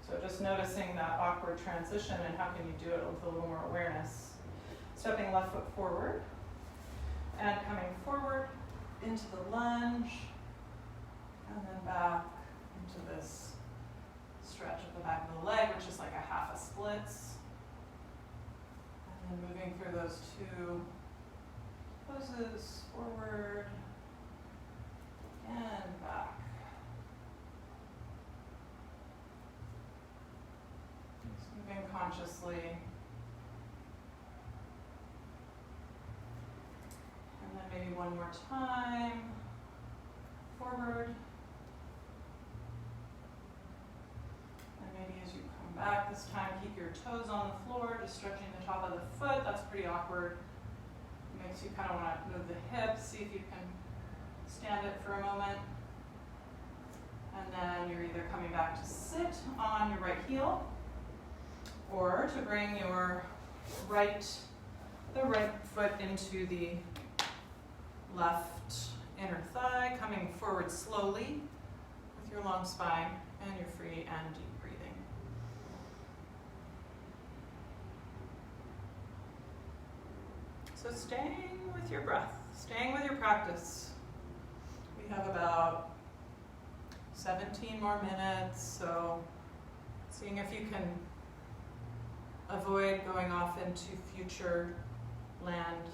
So just noticing that awkward transition and how can you do it with a little more awareness. Stepping left foot forward and coming forward into the lunge and then back into this stretch of the back of the leg, which is like a half a splits. And then moving through those two poses, forward and back. Moving consciously. And then maybe one more time. Forward. And maybe as you come back this time, keep your toes on the floor, just stretching the top of the foot. That's pretty awkward. It makes you kind of want to move the hips, see if you can stand it for a moment. And then you're either coming back to sit on your right heel, or to bring your right foot into the left inner thigh, coming forward slowly with your long spine and your free and deep breathing. So staying with your breath, staying with your practice. We have about 17 more minutes, so Seeing if you can avoid going off into future land.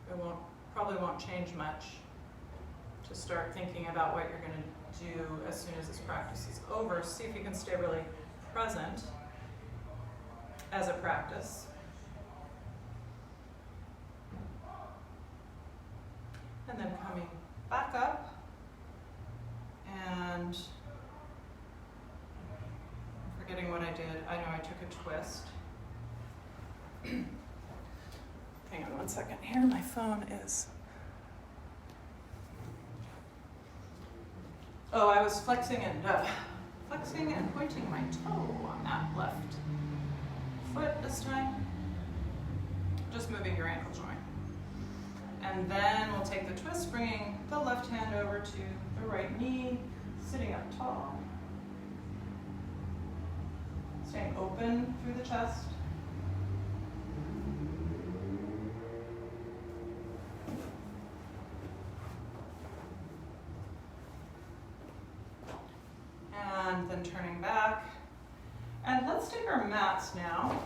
It probably won't change much to start thinking about what you're going to do as soon as this practice is over. See if you can stay really present as a practice. And then coming back up, and forgetting what I did. I know I took a twist. Hang on one second here. My phone is... Oh, I was flexing and pointing my toe on that left foot this time. Just moving your ankle joint. And then we'll take the twist, bringing the left hand over to the right knee, sitting up tall. Staying open through the chest. And then turning back. And let's take our mats now.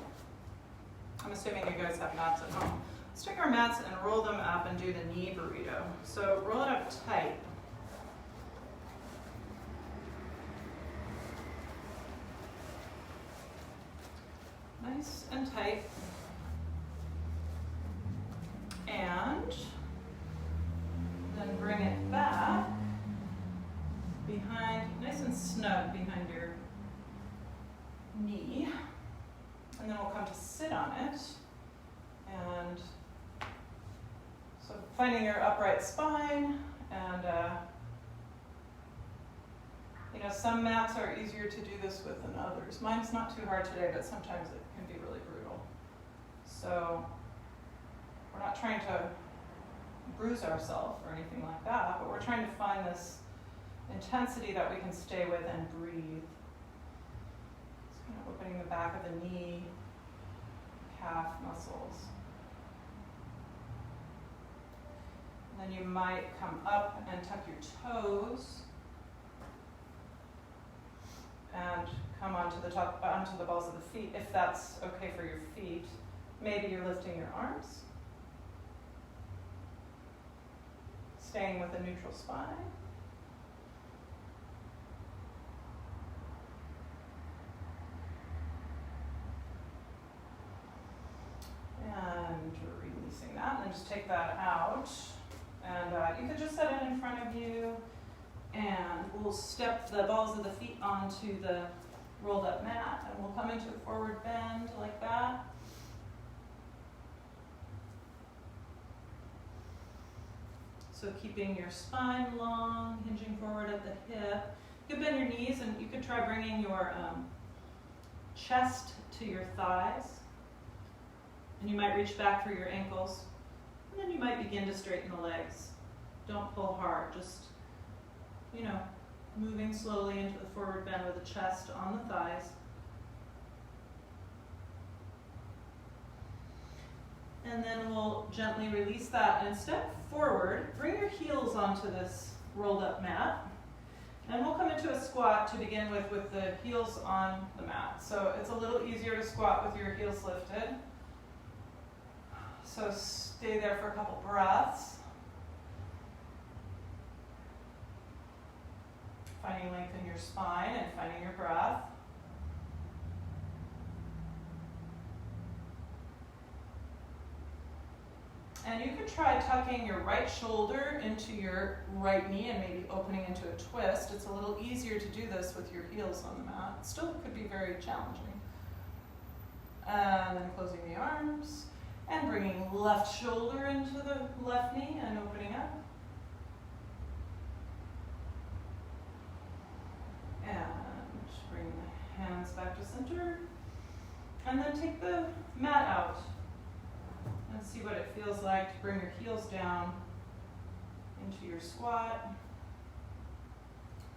I'm assuming you guys have mats at home. Let's take our mats and roll them up and do the knee burrito. So roll it up tight. Nice and tight. And then bring it back behind, nice and snug behind your knee. And then we'll come to sit on it. And so finding your upright spine, and you know, some mats are easier to do this with than others. Mine's not too hard today, but sometimes it can be really brutal. So we're not trying to bruise ourselves or anything like that, but we're trying to find this intensity that we can stay with and breathe. Just kind of opening the back of the knee, calf muscles. And then you might come up and tuck your toes and come onto the top, onto the balls of the feet, if that's okay for your feet. Maybe you're lifting your arms. Staying with a neutral spine. And releasing that, and then just take that out. And you could just set it in front of you, and we'll step the balls of the feet onto the rolled up mat, and we'll come into a forward bend like that. So keeping your spine long, hinging forward at the hip. You could bend your knees, and you could try bringing your chest to your thighs. And you might reach back for your ankles. And then you might begin to straighten the legs. Don't pull hard, just, you know, moving slowly into the forward bend with the chest on the thighs. And then we'll gently release that and step forward. Bring your heels onto this rolled up mat. And we'll come into a squat to begin with the heels on the mat. So it's a little easier to squat with your heels lifted. So stay there for a couple breaths. Finding length in your spine and finding your breath. And you can try tucking your right shoulder into your right knee and maybe opening into a twist. It's a little easier to do this with your heels on the mat. It still could be very challenging. And then closing the arms. And bringing left shoulder into the left knee and opening up. And bring the hands back to center. And then take the mat out. And see what it feels like to bring your heels down into your squat.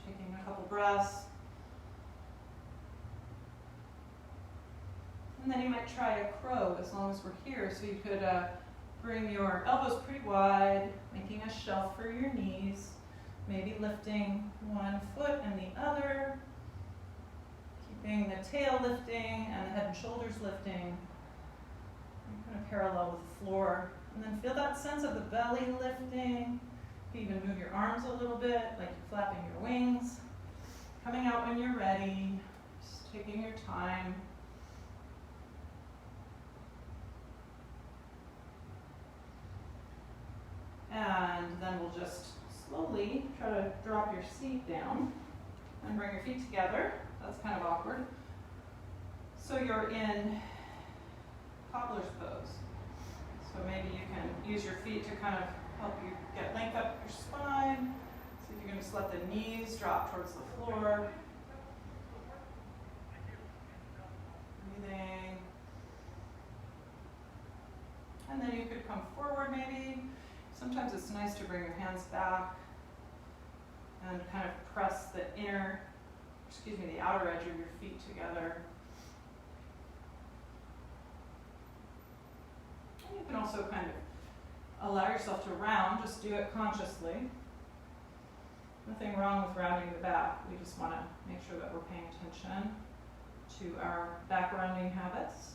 Taking a couple breaths. And then you might try a crow as long as we're here. So you could bring your elbows pretty wide, making a shelf for your knees, maybe lifting one foot and the other, Being the tail lifting and the head and shoulders lifting. Kind of parallel with the floor. And then feel that sense of the belly lifting. You can even move your arms a little bit, like you're flapping your wings. Coming out when you're ready. Just taking your time. And then we'll just slowly try to drop your seat down and bring your feet together. That's kind of awkward. So you're in cobbler's pose. So maybe you can use your feet to kind of help you get length up your spine. So if you can just let the knees drop towards the floor. Breathing. And then you could come forward maybe. Sometimes it's nice to bring your hands back and kind of press the outer edge of your feet together. And you can also kind of allow yourself to round, just do it consciously. Nothing wrong with rounding the back. We just want to make sure that we're paying attention to our back rounding habits.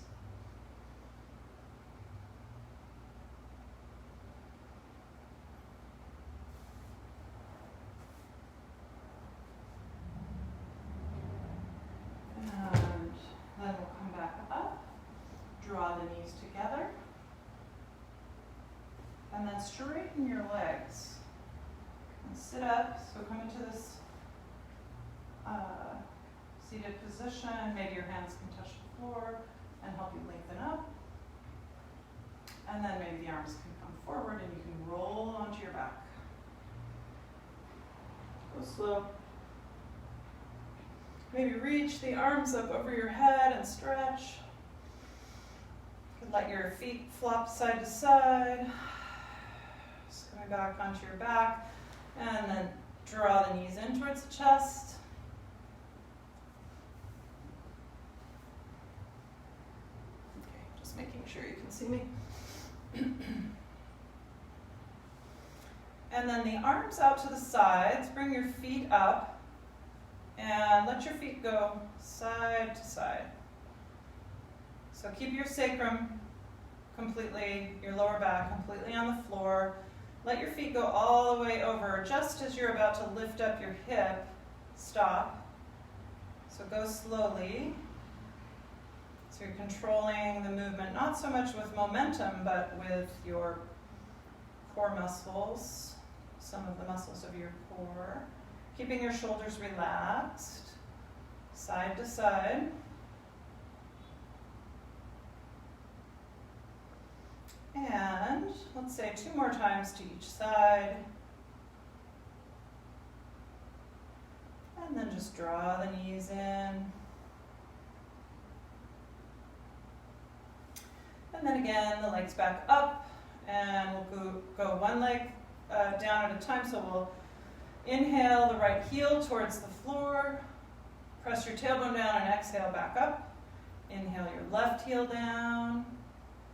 And then we'll come back up, draw the knees together, and then straighten your legs. And sit up, so come into this seated position. Maybe your hands can touch the floor and help you lengthen up. And then maybe the arms can come forward and you can roll onto your back. Go slow. Maybe reach the arms up over your head and stretch. You could let your feet flop side to side. Just coming back onto your back. And then draw the knees in towards the chest. Okay, just making sure you can see me. And then the arms out to the sides. Bring your feet up. And let your feet go side to side. So keep your sacrum completely, your lower back completely on the floor. Let your feet go all the way over. Just as you're about to lift up your hip, stop. So go slowly. So you're controlling the movement, not so much with momentum, but with your core muscles, some of the muscles of your core. Keeping your shoulders relaxed, side to side. And let's say 2 more times to each side. And then just draw the knees in. And then again, the legs back up. And we'll go one leg down at a time. So we'll inhale the right heel towards the floor. Press your tailbone down and exhale back up. Inhale your left heel down.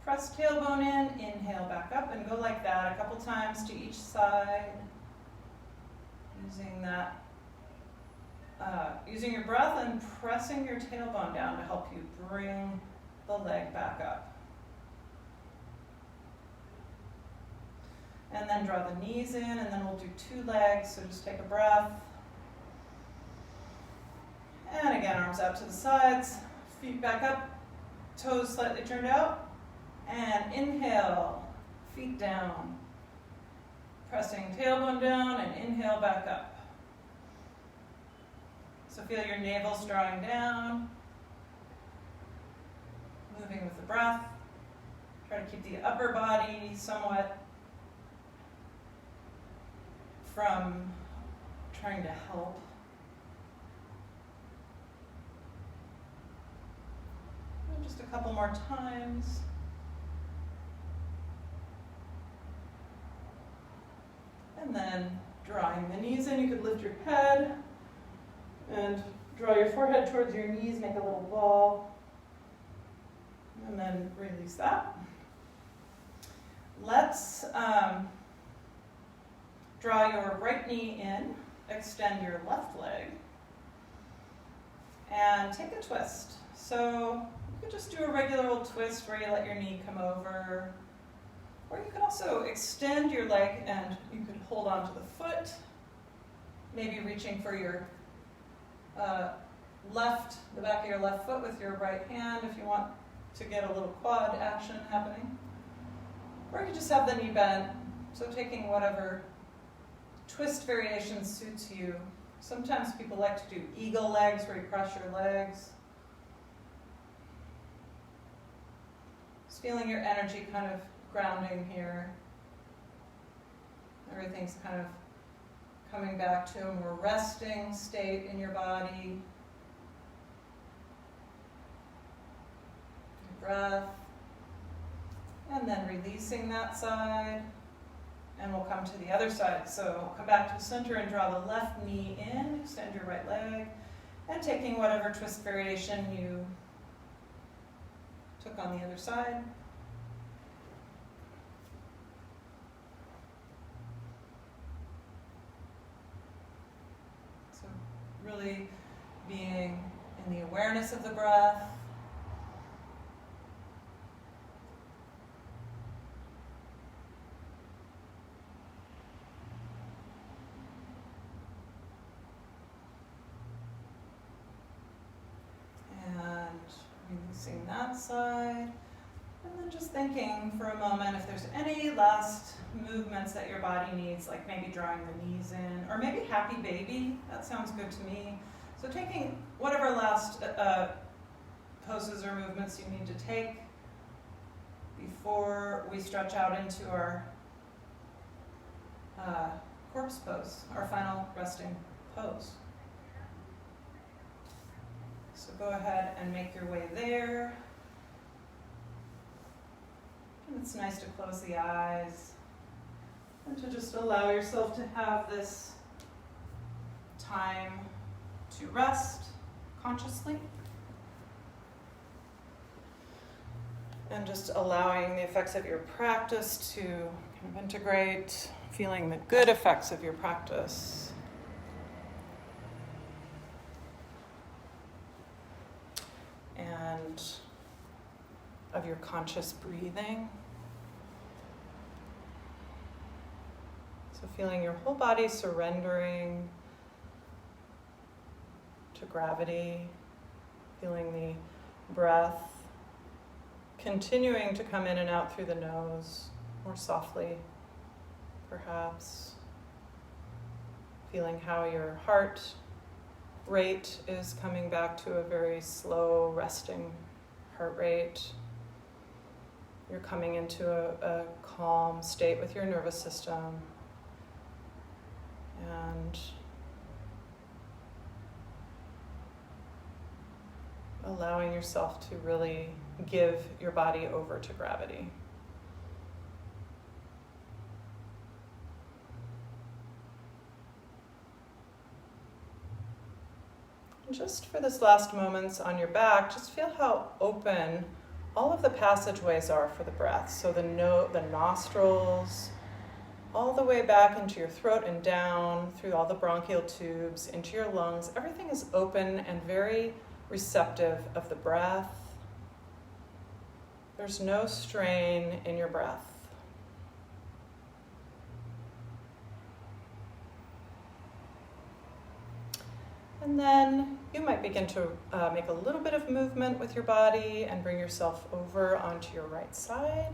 Press tailbone in, inhale back up, and go like that a couple times to each side. Using your breath and pressing your tailbone down to help you bring the leg back up. And then draw the knees in, and then we'll do 2 legs, so just take a breath. And again, arms out to the sides, feet back up, toes slightly turned out. And inhale, feet down. Pressing tailbone down and inhale back up. So feel your navel's drawing down. Moving with the breath. Try to keep the upper body somewhat from trying to help. And just a couple more times. And then drawing the knees in, you could lift your head and draw your forehead towards your knees, make a little ball. And then release that. Let's draw your right knee in, extend your left leg. and take a twist. So you could just do a regular old twist where you let your knee come over, or you could also extend your leg and you could hold onto the foot, maybe reaching for your the back of your left foot with your right hand if you want to get a little quad action happening. Or you could just have the knee bent, so taking whatever twist variation suits you. Sometimes people like to do eagle legs where you cross your legs. Just feeling your energy kind of grounding here. Everything's kind of coming back to a more resting state in your body. Breath. And then releasing that side. And we'll come to the other side. So come back to the center and draw the left knee in, extend your right leg, and taking whatever twist variation you took on the other side. So really being in the awareness of the breath. Releasing that side, and then just thinking for a moment if there's any last movements that your body needs, like maybe drawing the knees in, or maybe happy baby, that sounds good to me. So taking whatever last poses or movements you need to take before we stretch out into our corpse pose, our final resting pose. So go ahead and make your way there. And it's nice to close the eyes and to just allow yourself to have this time to rest consciously. And just allowing the effects of your practice to kind of integrate, feeling the good effects of your practice. And of your conscious breathing. So feeling your whole body surrendering to gravity, feeling the breath continuing to come in and out through the nose, more softly, perhaps. Feeling how your heart rate is coming back to a very slow, resting heart rate. You're coming into a calm state with your nervous system. And allowing yourself to really give your body over to gravity. Just for this last moments on your back, just feel how open all of the passageways are for the breath. So the nostrils, all the way back into your throat and down through all the bronchial tubes, into your lungs. Everything is open and very receptive of the breath. There's no strain in your breath. And then you might begin to make a little bit of movement with your body and bring yourself over onto your right side.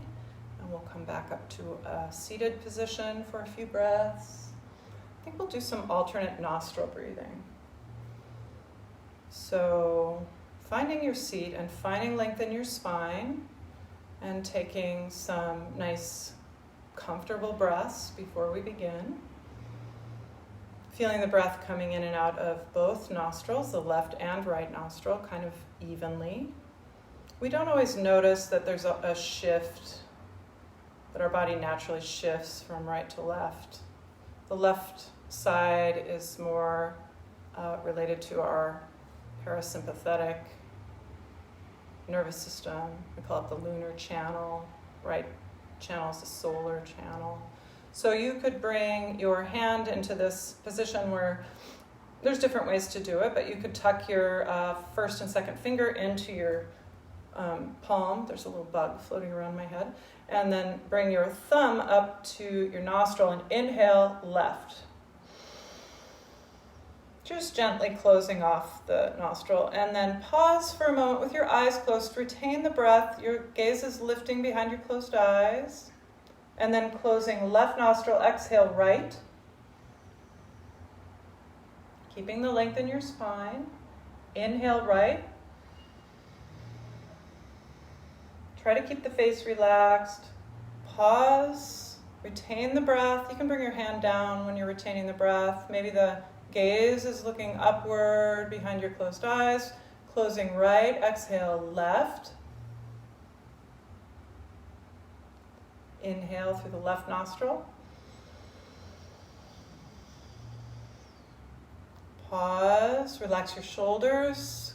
And we'll come back up to a seated position for a few breaths. I think we'll do some alternate nostril breathing. So finding your seat and finding length in your spine and taking some nice comfortable breaths before we begin. Feeling the breath coming in and out of both nostrils, the left and right nostril, kind of evenly. We don't always notice that there's a shift, that our body naturally shifts from right to left. The left side is more related to our parasympathetic nervous system. We call it the lunar channel. Right channel is the solar channel. So you could bring your hand into this position where there's different ways to do it, but you could tuck your first and second finger into your palm. There's a little bug floating around my head. And then bring your thumb up to your nostril and inhale left. Just gently closing off the nostril. And then pause for a moment with your eyes closed. Retain the breath. Your gaze is lifting behind your closed eyes. And then closing left nostril, exhale right. Keeping the length in your spine. Inhale right. Try to keep the face relaxed. Pause. Retain the breath. You can bring your hand down when you're retaining the breath. Maybe the gaze is looking upward behind your closed eyes. Closing right. Exhale left. Inhale through the left nostril. Pause. Relax your shoulders.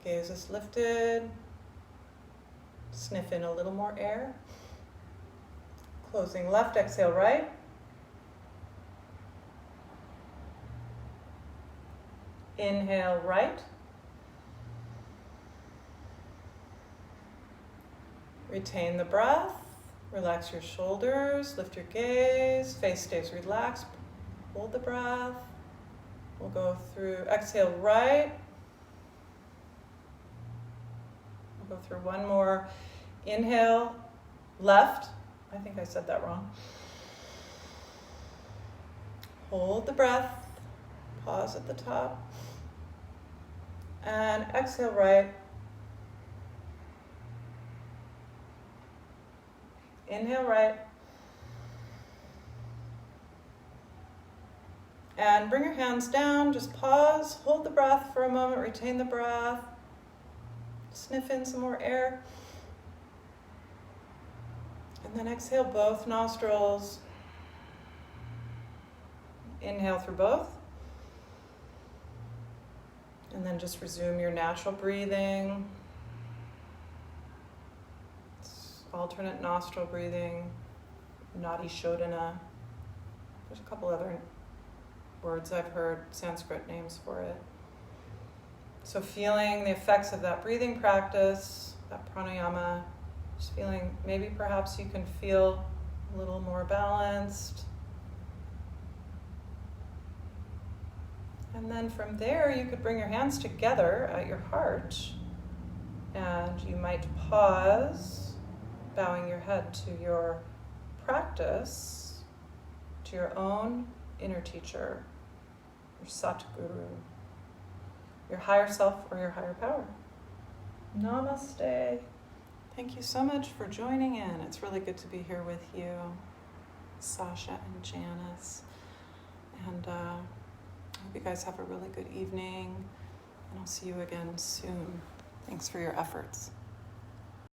Gaze is lifted. Sniff in a little more air. Closing left, exhale right. Inhale right. Retain the breath. Relax your shoulders. Lift your gaze. Face stays relaxed. Hold the breath. We'll go through, exhale right. We'll go through one more. Inhale, left. I think I said that wrong. Hold the breath. Pause at the top. And exhale right. Inhale right. And bring your hands down. Just pause. Hold the breath for a moment. Retain the breath. Sniff in some more air. And then exhale both nostrils. Inhale through both. And then just resume your natural breathing. It's alternate nostril breathing, Nadi Shodhana. There's a couple other words I've heard, Sanskrit names for it. So feeling the effects of that breathing practice, that pranayama, just feeling, maybe perhaps you can feel a little more balanced. And then from there, you could bring your hands together at your heart, and you might pause, bowing your head to your practice, to your own inner teacher, your Satguru, your higher self or your higher power. Namaste. Thank you so much for joining in. It's really good to be here with you, Sasha and Janice. And I hope you guys have a really good evening, and I'll see you again soon. Thanks for your efforts.